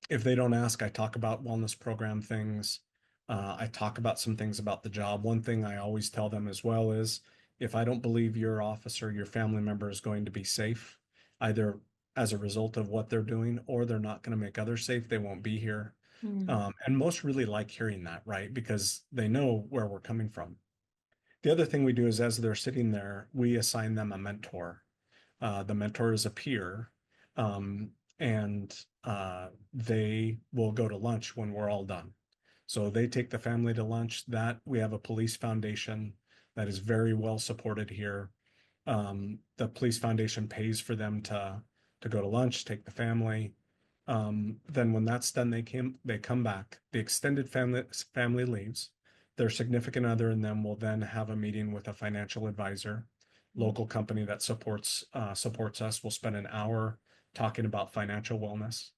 if they don't ask, I talk about wellness program things. I talk about some things about the job. One thing I always tell them as well is if I don't believe your officer, your family member is going to be safe, either as a result of what they're doing or they're not going to make others safe, they won't be here. Mm. And most really like hearing that, right? Because they know where we're coming from. The other thing we do is as they're sitting there, we assign them a mentor. The mentor is a peer, and they will go to lunch when we're all done. So they take the family to lunch. That we have a police foundation that is very well supported here. The police foundation pays for them to go to lunch, take the family. Then when that's done, they come back. The extended family leaves. Their significant other and them will then have a meeting with a financial advisor, local company that supports us. We'll spend an hour talking about financial wellness.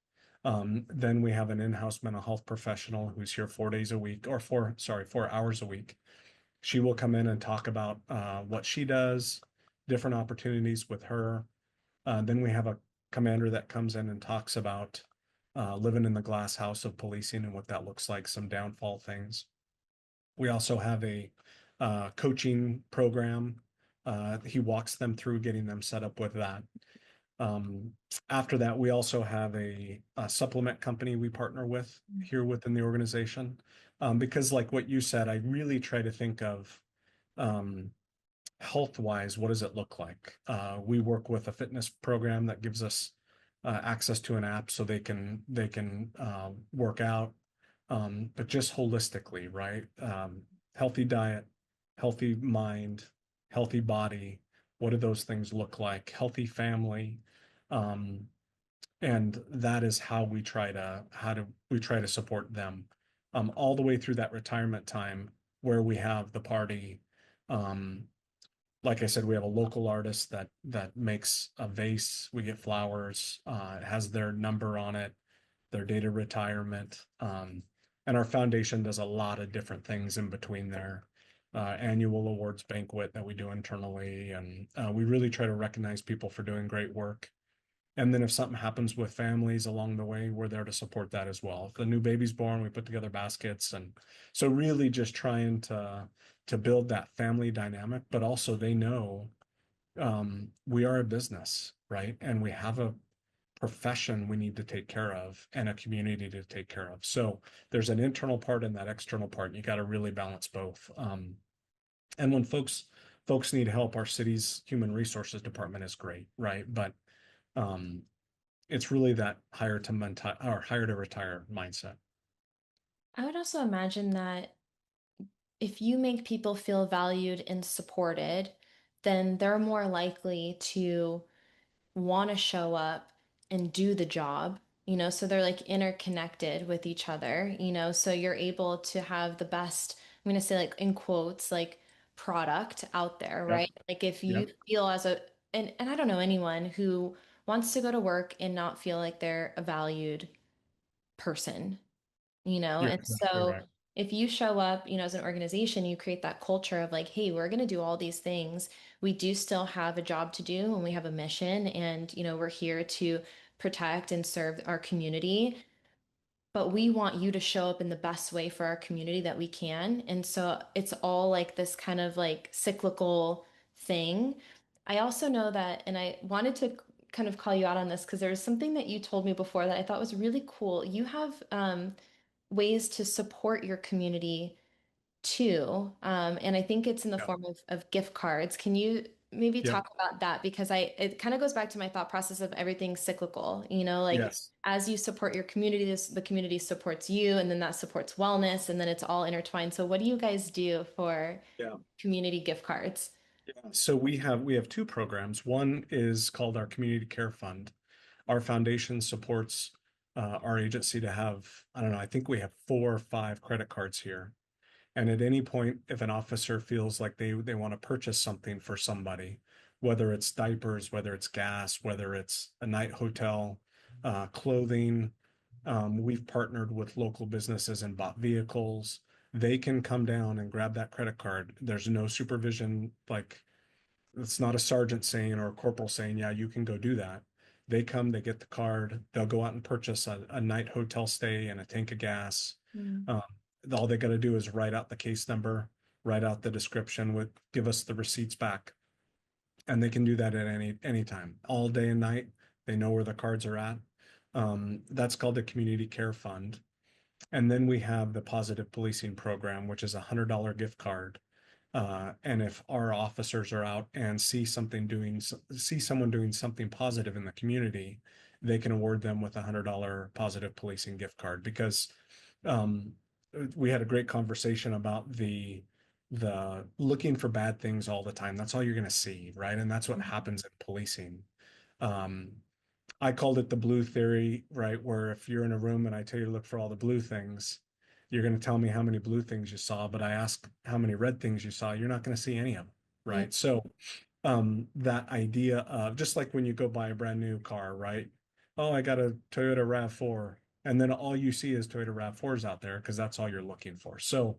Then we have an in-house mental health professional who's here 4 days a week, or 4 hours a week. She will come in and talk about what she does, different opportunities with her. Then we have a commander that comes in and talks about living in the glass house of policing and what that looks like, some downfall things. We also have a coaching program. He walks them through getting them set up with that. Um, After that, we also have a supplement company we partner with here within the organization. Because, like what you said, I really try to think of um, health wise, what does it look like? We work with a fitness program that gives us access to an app so they can work out, but just holistically, right? Healthy diet, healthy mind, healthy body. What do those things look like? Healthy family. Um, and that is how we try to support them all the way through that retirement time where we have the party. Um, like I said, we have a local artist that makes a vase. We get flowers. It has their number on it, their date of retirement. And our foundation does a lot of different things in between there. Annual awards banquet that we do internally, and we really try to recognize people for doing great work. And then if something happens with families along the way, we're there to support that as well. If the new baby's born, we put together baskets. And so really just trying to build that family dynamic, but also they know we are a business, right? And we have a profession we need to take care of and a community to take care of. So there's an internal part and that external part. And you got to really balance both. And when folks need help, our city's human resources department is great, right? But um, it's really that hire to retire mindset. I would also imagine that if you make people feel valued and supported, then they're more likely to want to show up and do the job, so they're like interconnected with each other, so you're able to have the best, I'm going to say like in quotes, like product out there, Yep. right? Like if you Yep. feel and I don't know anyone who wants to go to work and not feel like they're a valued person, You're And exactly so right. if you show up, as an organization, you create that culture of like, hey, we're going to do all these things. We do still have a job to do and we have a mission and, we're here to protect and serve our community. But we want you to show up in the best way for our community that we can. And so it's all like this kind of like cyclical thing. I also know that, and I wanted to kind of call you out on this because there was something that you told me before that I thought was really cool. You have ways to support your community too. And I think it's in the Yep. form of gift cards. Can you maybe Yep. talk about that? Because it kind of goes back to my thought process of everything cyclical, like Yes. as you support your community, the community supports you, and then that supports wellness, and then it's all intertwined. So what do you guys do for Yeah. community gift cards? Yeah. So we have two programs. One is called our Community Care Fund. Our foundation supports our agency to have, I don't know, I think we have 4 or 5 credit cards here. And at any point, if an officer feels like they want to purchase something for somebody, whether it's diapers, whether it's gas, whether it's a night hotel, clothing, we've partnered with local businesses and bought vehicles. They can come down and grab that credit card. There's no supervision, like it's not a sergeant saying or a corporal saying, yeah, you can go do that. They come, they get the card, they'll go out and purchase a night hotel stay and a tank of gas. Mm. Um, all they got to do is write out the case number, write out the description, give us the receipts back, and they can do that at any time, all day and night. They know where the cards are at. That's called the Community Care Fund. And then we have the Positive Policing Program, which is $100 gift card. And if our officers are out and see someone doing something positive in the community, they can award them with $100 positive policing gift card. Because um, we had a great conversation about the looking for bad things all the time. That's all you're going to see, right? And that's what happens in policing. Um, I called it the blue theory, right? Where if you're in a room and I tell you to look for all the blue things, you're going to tell me how many blue things you saw, but I ask how many red things you saw, you're not going to see any of them, Yeah. right? So, that idea of just like when you go buy a brand new car, right? Oh, I got a Toyota RAV4, and then all you see is Toyota RAV4s out there because that's all you're looking for. So,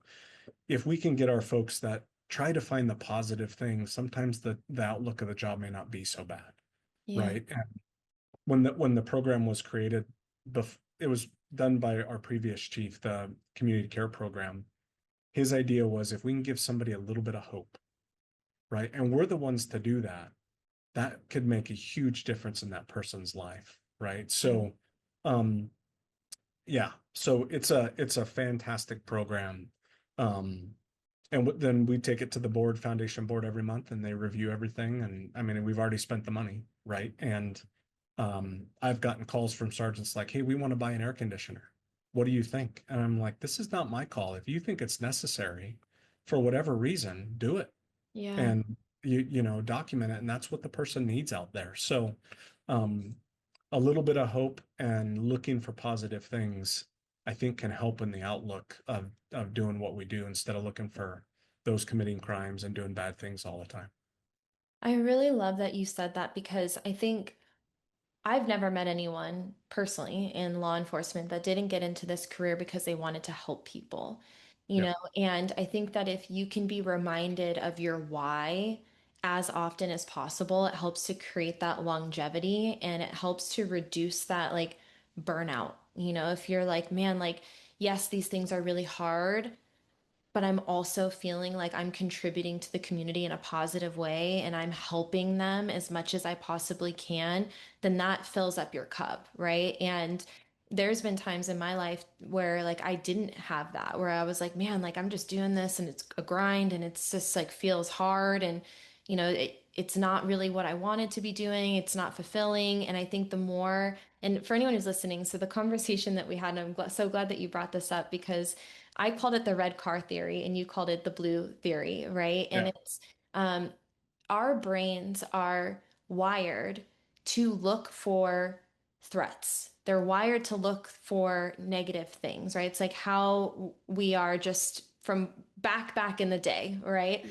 if we can get our folks that try to find the positive things, sometimes the outlook of the job may not be so bad, Yeah. right? When the program was created, it was done by our previous chief, the community care program. His idea was if we can give somebody a little bit of hope, right? And we're the ones to do that, that could make a huge difference in that person's life, right? So, um, yeah, so it's a fantastic program. Um, and then we take it to the board, foundation board every month, and they review everything. And I mean, we've already spent the money, right? And I've gotten calls from sergeants like, "Hey, we want to buy an air conditioner. What do you think?" And I'm like, "This is not my call. If you think it's necessary for whatever reason, do it Yeah. and document it." And that's what the person needs out there. So, um, a little bit of hope and looking for positive things, I think, can help in the outlook of doing what we do instead of looking for those committing crimes and doing bad things all the time. I really love that you said that because I think I've never met anyone personally in law enforcement that didn't get into this career because they wanted to help people, Yeah. and I think that if you can be reminded of your why as often as possible, it helps to create that longevity and it helps to reduce that like burnout. If you're like, man, like, yes, these things are really hard, but I'm also feeling like I'm contributing to the community in a positive way and I'm helping them as much as I possibly can, then that fills up your cup, right? And there's been times in my life where like I didn't have that, where I was like, man, like I'm just doing this and it's a grind and it's just like feels hard and it's not really what I wanted to be doing. It's not fulfilling. And I think the more, and for anyone who's listening, so the conversation that we had, and so glad that you brought this up because I called it the red car theory and you called it the blue theory, right? And Yeah. it's um, our brains are wired to look for threats. They're wired to look for negative things, right? It's like how we are just from back in the day, right?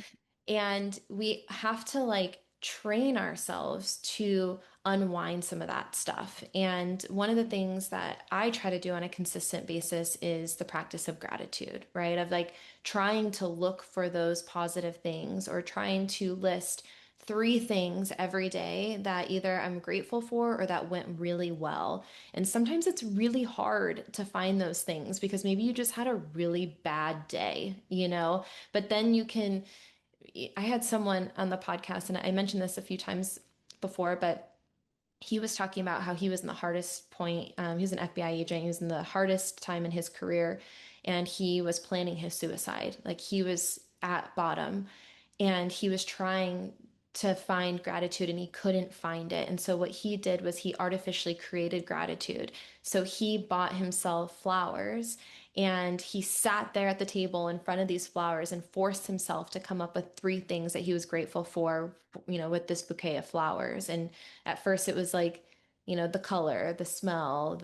And we have to like train ourselves to unwind some of that stuff. And one of the things that I try to do on a consistent basis is the practice of gratitude, right? Of like trying to look for those positive things or trying to list three things every day that either I'm grateful for or that went really well. And sometimes it's really hard to find those things because maybe you just had a really bad day, But then you can I had someone on the podcast, and I mentioned this a few times before, but he was talking about how he was in the hardest point. He was an FBI agent. He was in the hardest time in his career, and he was planning his suicide. Like he was at bottom, and he was trying to find gratitude and he couldn't find it. And so what he did was he artificially created gratitude. So he bought himself flowers and he sat there at the table in front of these flowers and forced himself to come up with three things that he was grateful for, with this bouquet of flowers. And at first it was like, the color, the smell,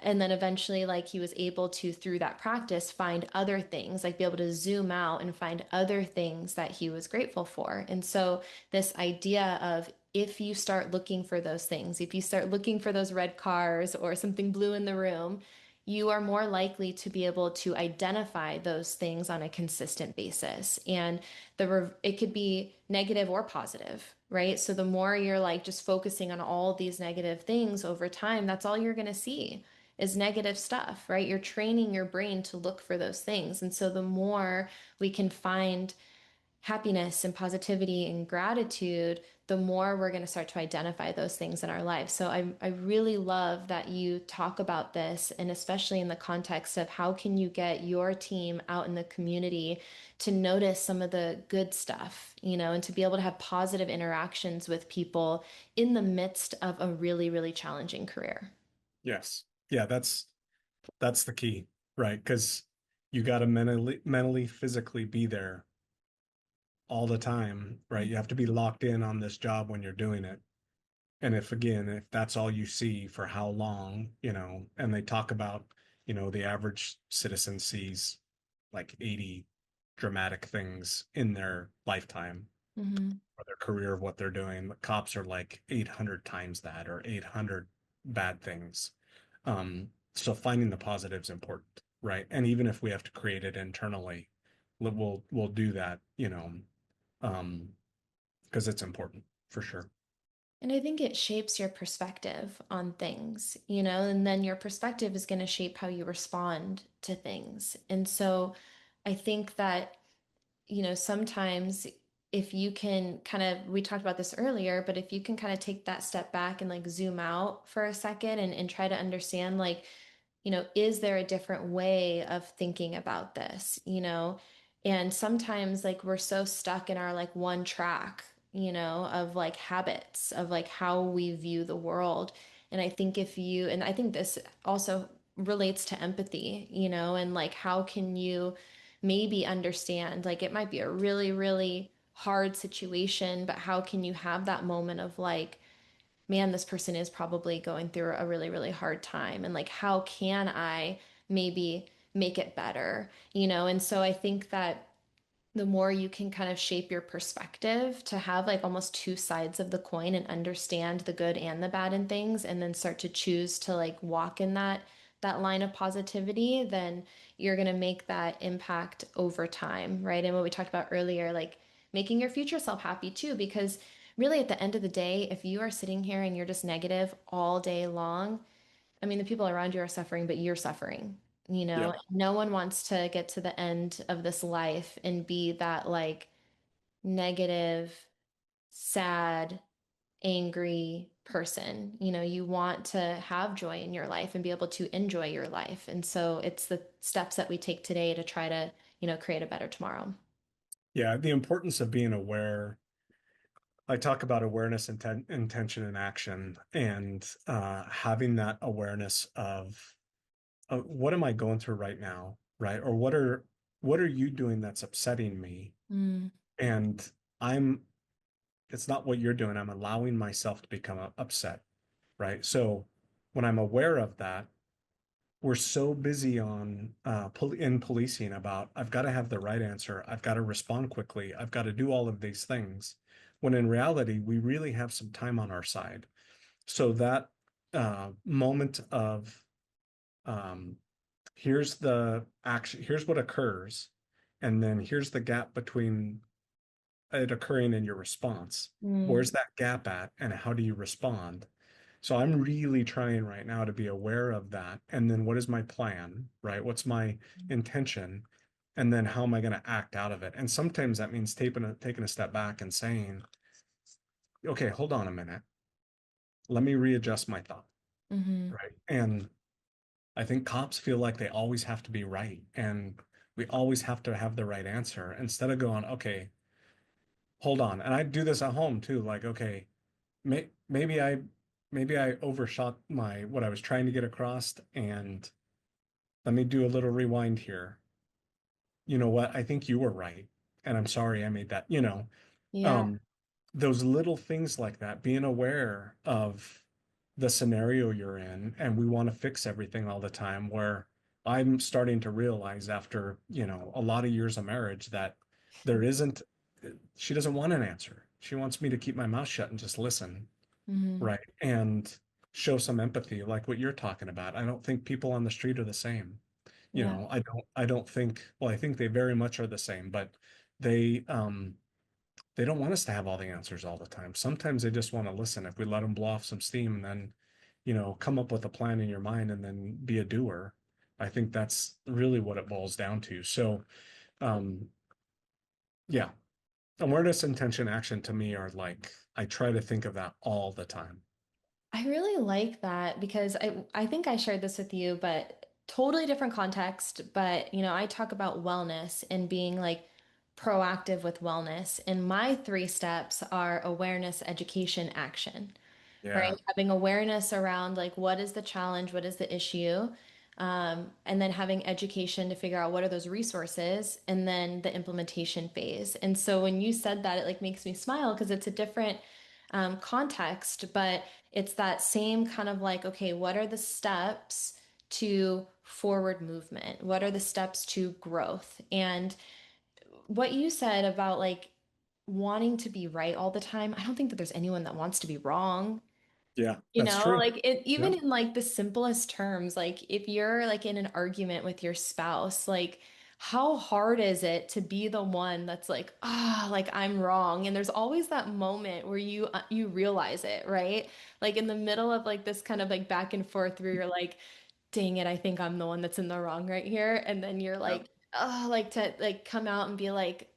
and then eventually, like, he was able to, through that practice, find other things, like be able to zoom out and find other things that he was grateful for. And so, this idea of if you start looking for those things, if you start looking for those red cars or something blue in the room, you are more likely to be able to identify those things on a consistent basis. And it could be negative or positive, right? So the more you're like just focusing on all these negative things over time, that's all you're going to see is negative stuff, right? You're training your brain to look for those things. And so the more we can find happiness and positivity and gratitude, the more we're going to start to identify those things in our life. So I really love that you talk about this, and especially in the context of how can you get your team out in the community to notice some of the good stuff, and to be able to have positive interactions with people in the midst of a really, really challenging career. Yes. Yeah, that's the key, right? Because you got to mentally, physically be there all the time, right? You have to be locked in on this job when you're doing it. And if again, if that's all you see for how long, and they talk about, the average citizen sees like 80 dramatic things in their lifetime Hmm. or their career of what they're doing. The cops are like 800 times that or 800 bad things. So finding the positive is important, right? And even if we have to create it internally, we'll do that, um, because it's important for sure. And I think it shapes your perspective on things, and then your perspective is going to shape how you respond to things. And so I think that, sometimes if you can kind of, we talked about this earlier, but if you can kind of take that step back and like zoom out for a second and try to understand, like, is there a different way of thinking about this, And sometimes like we're so stuck in our like one track, of like habits of like how we view the world. And I think and I think this also relates to empathy, and like how can you maybe understand, like it might be a really, really hard situation, but how can you have that moment of like, man, this person is probably going through a really, really hard time. And like, how can I maybe make it better? And so I think that the more you can kind of shape your perspective to have like almost two sides of the coin and understand the good and the bad in things and then start to choose to like walk in that line of positivity, then you're going to make that impact over time, right? And what we talked about earlier, like making your future self happy too, because really at the end of the day, if you are sitting here and you're just negative all day long, I mean, the people around you are suffering, but you're suffering. Yep. No one wants to get to the end of this life and be that like negative, sad, angry person. You want to have joy in your life and be able to enjoy your life. And so it's the steps that we take today to try to, create a better tomorrow. Yeah, the importance of being aware. I talk about awareness, intention, and action, and having that awareness of what am I going through right now, right? Or what are you doing that's upsetting me? Mm, And I'm it's not what you're doing. I'm allowing myself to become upset, right? So when I'm aware of that, we're so busy on in policing about I've got to have the right answer, I've got to respond quickly, I've got to do all of these things, when in reality we really have some time on our side. So that moment of um, here's the action, here's what occurs, and then here's the gap between it occurring and your response. mm, Where's that gap at, and how do you respond? So I'm really trying right now to be aware of that. And then what is my plan, right? What's my intention? And then how am I going to act out of it? And sometimes that means taking a step back and saying, okay, hold on a minute. Let me readjust my thought, mhm, right? And I think cops feel like they always have to be right. And we always have to have the right answer instead of going, okay, hold on. And I do this at home too. Like, okay, may, maybe I maybe I overshot my what I was trying to get across, and let me do a little rewind here. You know what? I think you were right, and I'm sorry I made that, yeah. um, those little things like that, being aware of the scenario you're in, and we want to fix everything all the time, where I'm starting to realize after, a lot of years of marriage that there isn't, she doesn't want an answer. She wants me to keep my mouth shut and just listen. Mhm, Right. And show some empathy, like what you're talking about. I don't think people on the street are the same. yeah. I don't think, well, I think they very much are the same, but they they don't want us to have all the answers all the time. Sometimes they just want to listen. If we let them blow off some steam and then, come up with a plan in your mind and then be a doer. I think that's really what it boils down to. So, um, yeah, awareness, intention, action to me are like I try to think of that all the time. I really like that because I think I shared this with you, but totally different context. But I talk about wellness and being like proactive with wellness. And my three steps are awareness, education, action, right? Yeah. Having awareness around like what is the challenge, what is the issue, and then having education to figure out what are those resources, and then the implementation phase. And so when you said that, it like makes me smile because it's a different context, but it's that same kind of like, okay, what are the steps to forward movement? What are the steps to growth? And what you said about like wanting to be right all the time, I don't think that there's anyone that wants to be wrong. Yeah, You that's know, true. like it, even Yeah. in like the simplest terms, like if you're like in an argument with your spouse, like how hard is it to be the one that's like, ah, like I'm wrong. And there's always that moment where you realize it, right? Like in the middle of like this kind of like back and forth where you're like, dang it, I think I'm the one that's in the wrong right here. And then you're Yeah. like, oh, like to like come out and be like,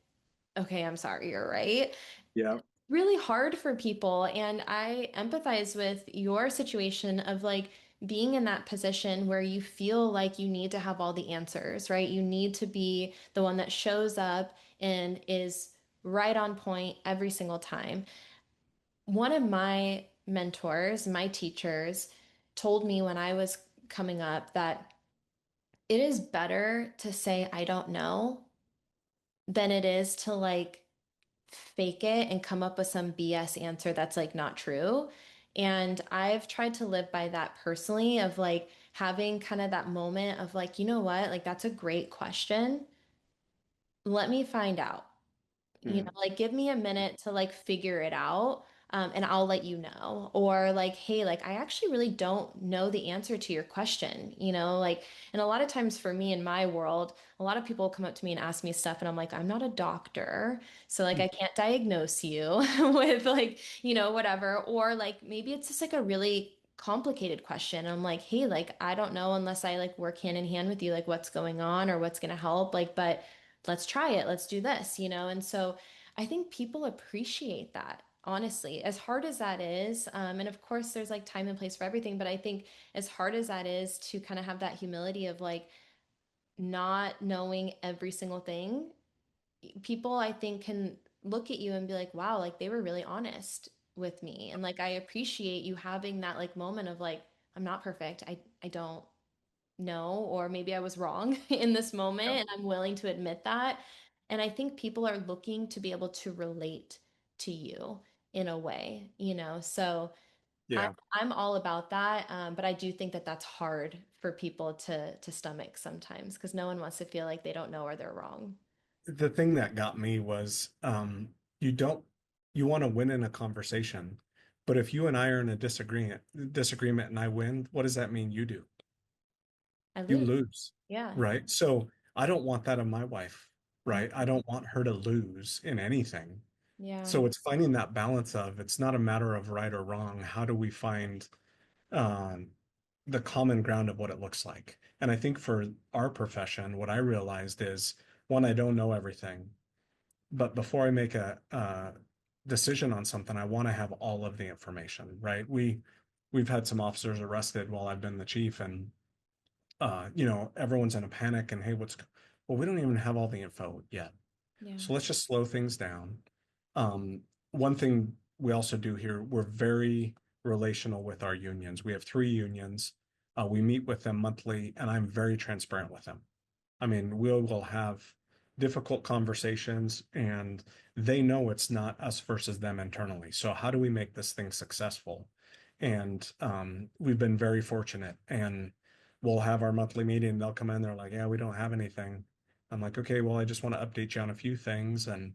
okay, I'm sorry, you're right. Yeah. Really hard for people. And I empathize with your situation of like being in that position where you feel like you need to have all the answers, right? You need to be the one that shows up and is right on point every single time. One of my mentors, my teachers, told me when I was coming up that it is better to say, I don't know, than it is to like fake it and come up with some BS answer that's like not true. And I've tried to live by that personally of like having kind of that moment of like, you know what? Like that's a great question. Let me find out. You know, Mm. like give me a minute to like figure it out, and I'll let you know. Or like, hey, like I actually really don't know the answer to your question, you know, like, and a lot of times for me in my world, a lot of people come up to me and ask me stuff, and I'm like, I'm not a doctor, so like I can't diagnose you with like, you know, whatever. Or like maybe it's just like a really complicated question. I'm like, hey, like I don't know unless I like work hand in hand with you, like what's going on or what's gonna help, like, but let's try it. Let's do this, you know? And so I think people appreciate that, honestly, as hard as that is. And of course, there's like time and place for everything. But I think as hard as that is to kind of have that humility of like not knowing every single thing, people I think can look at you and be like, wow, like they were really honest with me. And like I appreciate you having that like moment of like, I'm not perfect. I don't know, or maybe I was wrong in this moment, Yeah. and I'm willing to admit that. And I think people are looking to be able to relate to you in a way, you know? So Yeah. I'm all about that. But I do think that that's hard for people to stomach sometimes because no one wants to feel like they don't know or they're wrong. The thing that got me was you don't you want to win in a conversation, but if you and I are in a disagreement and I win, what does that mean you do? I You lose. lose, Yeah. right? So I don't want that of my wife, Mm, right? I don't want her to lose in anything. yeah. So it's finding that balance of it's not a matter of right or wrong. How do we find um, the common ground of what it looks like? And I think for our profession, what I realized is one, I don't know everything. But before I make a decision on something, I want to have all of the information, right? We've had some officers arrested while I've been the chief, and everyone's in a panic and hey, well, we don't even have all the info yet. Yeah. So let's just slow things down. One thing we also do here, we're very relational with our unions. We have three unions. We meet with them monthly, and I'm very transparent with them. I mean, will have difficult conversations, and they know it's not us versus them internally. So how do we make this thing successful? And we've been very fortunate. And we'll have our monthly meeting. They'll come in. They're like, "Yeah, we don't have anything." I'm like, "Okay, well, I just want to update you on a few things." And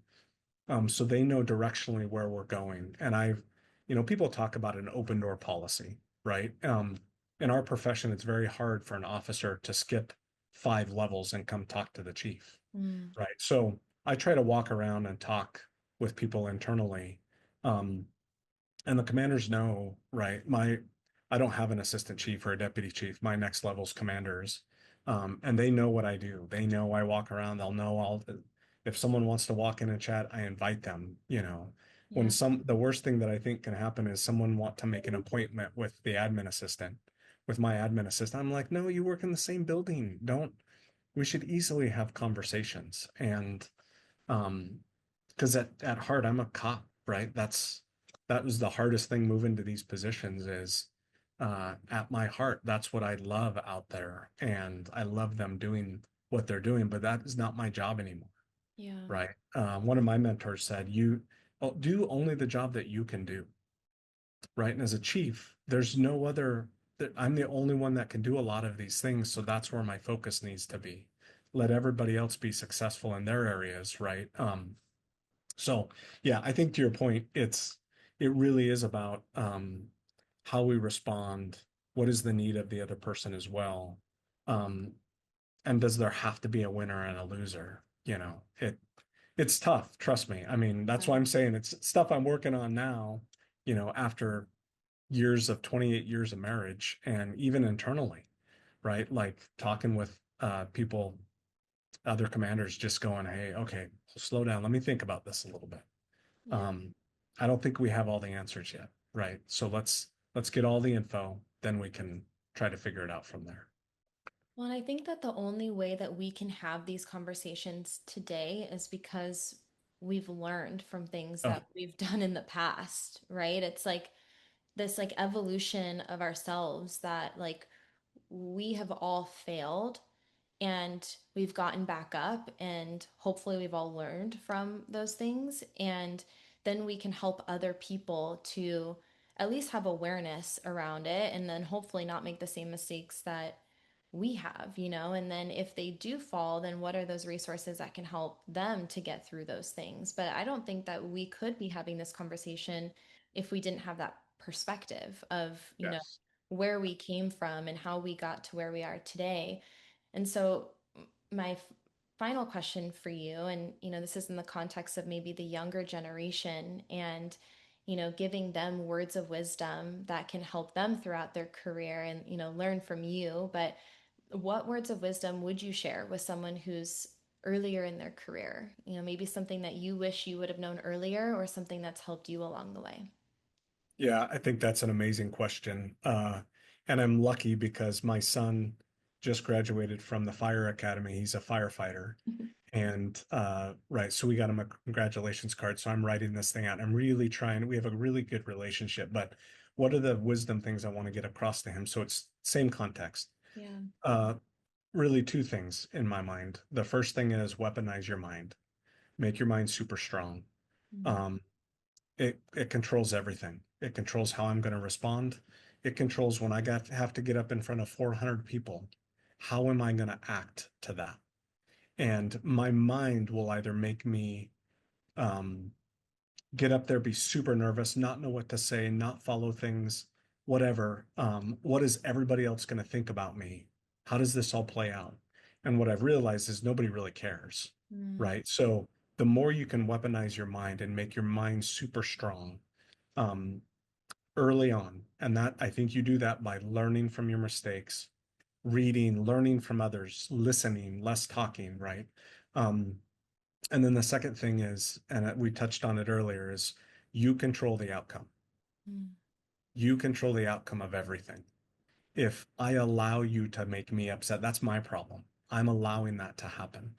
so they know directionally where we're going. And people talk about an open door policy, right? In our profession, it's very hard for an officer to skip 5 levels and come talk to the chief, Mm, right? So I try to walk around and talk with people internally. Um, and the commanders know, right? I don't have an assistant chief or a deputy chief. My next level's commanders. And they know what I do. They know I walk around. They'll know if someone wants to walk in and chat, I invite them, yeah. the worst thing that I think can happen is someone want to make an appointment with my admin assistant. I'm like, no, you work in the same building. We should easily have conversations. And because at heart, I'm a cop, right? That was the hardest thing moving to these positions is at my heart, that's what I love out there. And I love them doing what they're doing, but that is not my job anymore, Yeah. right? One of my mentors said, do only the job that you can do. right? And as a chief, there's no other, I'm the only one that can do a lot of these things. So that's where my focus needs to be. Let everybody else be successful in their areas, right? So yeah, I think to your point, it really is about how we respond, what is the need of the other person as well. Um, and does there have to be a winner and a loser? It's tough, trust me. I mean, that's why I'm saying it's stuff I'm working on now, after years of 28 years of marriage and even internally, right? Like talking with people, other commanders just going, hey, okay, slow down. Let me think about this a little bit. Yeah. Um, I don't think we have all the answers yet, right? So let's get all the info, then we can try to figure it out from there. Well, and I think that the only way that we can have these conversations today is because we've learned from things Oh, that we've done in the past, right? It's like this like evolution of ourselves that like we have all failed and we've gotten back up and hopefully we've all learned from those things and then we can help other people to at least have awareness around it and then hopefully not make the same mistakes that we have, and then if they do fall, then what are those resources that can help them to get through those things? But I don't think that we could be having this conversation if we didn't have that perspective of, yes. where we came from and how we got to where we are today. And so, my final question for you, and this is in the context of maybe the younger generation and giving them words of wisdom that can help them throughout their career and learn from you. But what words of wisdom would you share with someone who's earlier in their career? Maybe something that you wish you would have known earlier or something that's helped you along the way. Yeah, I think that's an amazing question. And I'm lucky because my son just graduated from the fire academy. He's a firefighter. And right, so we got him a congratulations card. So I'm writing this thing out. I'm really trying. We have a really good relationship, but what are the wisdom things I want to get across to him? So it's same context. Yeah. Uh, Really two things in my mind. The first thing is weaponize your mind, make your mind super strong. Mm, Um, it controls everything. It controls how I'm going to respond. It controls when I have to get up in front of 400 people. How am I going to act to that? And my mind will either make me um, get up there, be super nervous, not know what to say, not follow things, whatever. What is everybody else going to think about me? How does this all play out? And what I've realized is nobody really cares, mm, right? So the more you can weaponize your mind and make your mind super strong um, early on, and that I think you do that by learning from your mistakes, reading, learning from others, listening, less talking, right? Um, and then the second thing is, and we touched on it earlier, is you control the outcome. mm, You control the outcome of everything. If I allow you to make me upset, that's my problem. I'm allowing that to happen.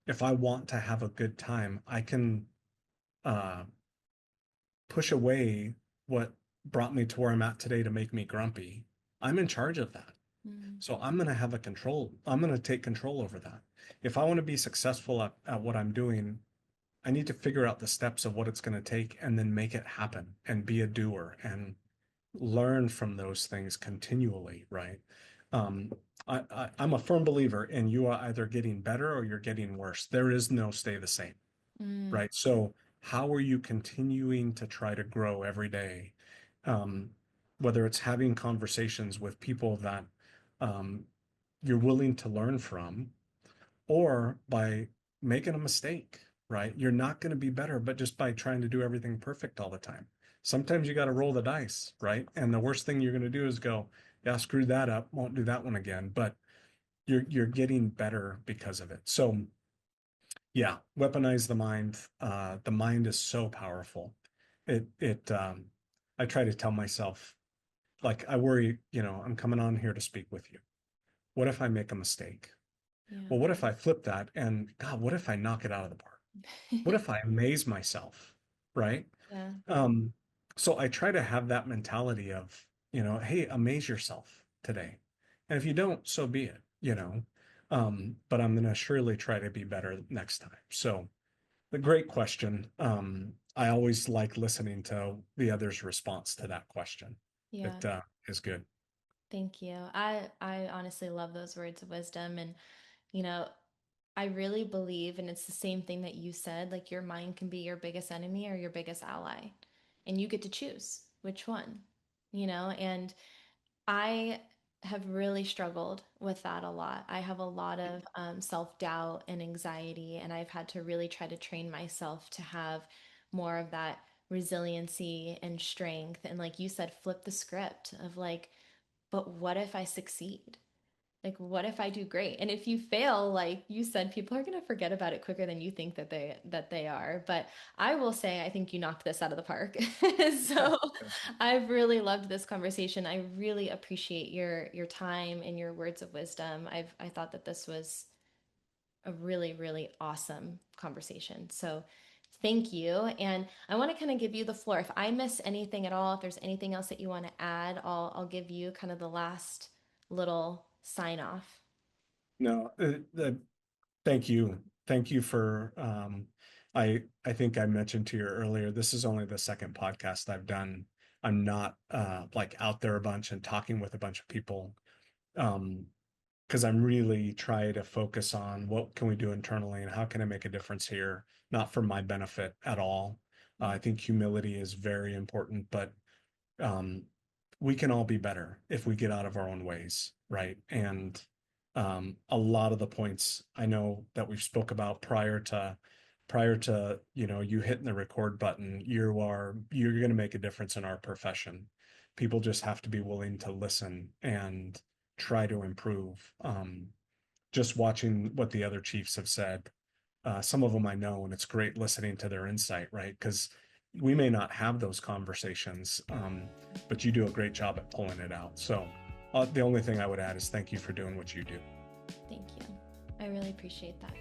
If I want to have a good time, I can uh, push away what brought me to where I'm at today to make me grumpy. I'm in charge of that. mm, So I'm going to have a control. I'm going to take control over that. If I want to be successful at what I'm doing, I need to figure out the steps of what it's going to take and then make it happen and be a doer and learn from those things continually, right? Um, I'm a firm believer in you are either getting better or you're getting worse. There is no stay the same, mm, right? So how are you continuing to try to grow every day? Um, Whether it's having conversations with people that um, you're willing to learn from, or by making a mistake, right? You're not going to be better, but just by trying to do everything perfect all the time. Sometimes you got to roll the dice, right? And the worst thing you're going to do is go, yeah, screw that up, won't do that one again. But you're getting better because of it. So yeah, weaponize the mind. The mind is so powerful. It I try to tell myself, like I worry, I'm coming on here to speak with you. What if I make a mistake? yeah. Well, what if I flip that and God, what if I knock it out of the park? What if I amaze myself? Right? Yeah. Um, so I try to have that mentality of, hey, amaze yourself today. And if you don't, so be it. But I'm gonna surely try to be better next time. So The great question. I always like listening to the other's response to that question. Yeah, It is good. thank you. I honestly love those words of wisdom. And you know, I really believe, and it's the same thing that you said, like your mind can be your biggest enemy or your biggest ally, and you get to choose which one, and I have really struggled with that a lot. I have a lot of self-doubt and anxiety, and I've had to really try to train myself to have more of that resiliency and strength. And like you said, flip the script of like, but what if I succeed? Like, what if I do great? And if you fail, like you said, people are going to forget about it quicker than you think that they are. But I will say, I think you knocked this out of the park. So I've really loved this conversation. I really appreciate your time and your words of wisdom. I thought that this was a really, really awesome conversation. So thank you. And I want to kind of give you the floor. If I miss anything at all, if there's anything else that you want to add, I'll give you kind of the last little sign off. No, thank you. Thank you for I think I mentioned to you earlier, this is only the second podcast I've done. I'm not like out there a bunch and talking with a bunch of people. Um, because I'm really trying to focus on what can we do internally and how can I make a difference here, not for my benefit at all. I think humility is very important, but um, we can all be better if we get out of our own ways, right? And a lot of the points I know that we've spoke about prior to you hitting the record button, you're going to make a difference in our profession. People just have to be willing to listen and try to improve. Just watching what the other chiefs have said, some of them I know, and it's great listening to their insight, right? Because we may not have those conversations, but you do a great job at pulling it out. So the only thing I would add is thank you for doing what you do. Thank you. I really appreciate that.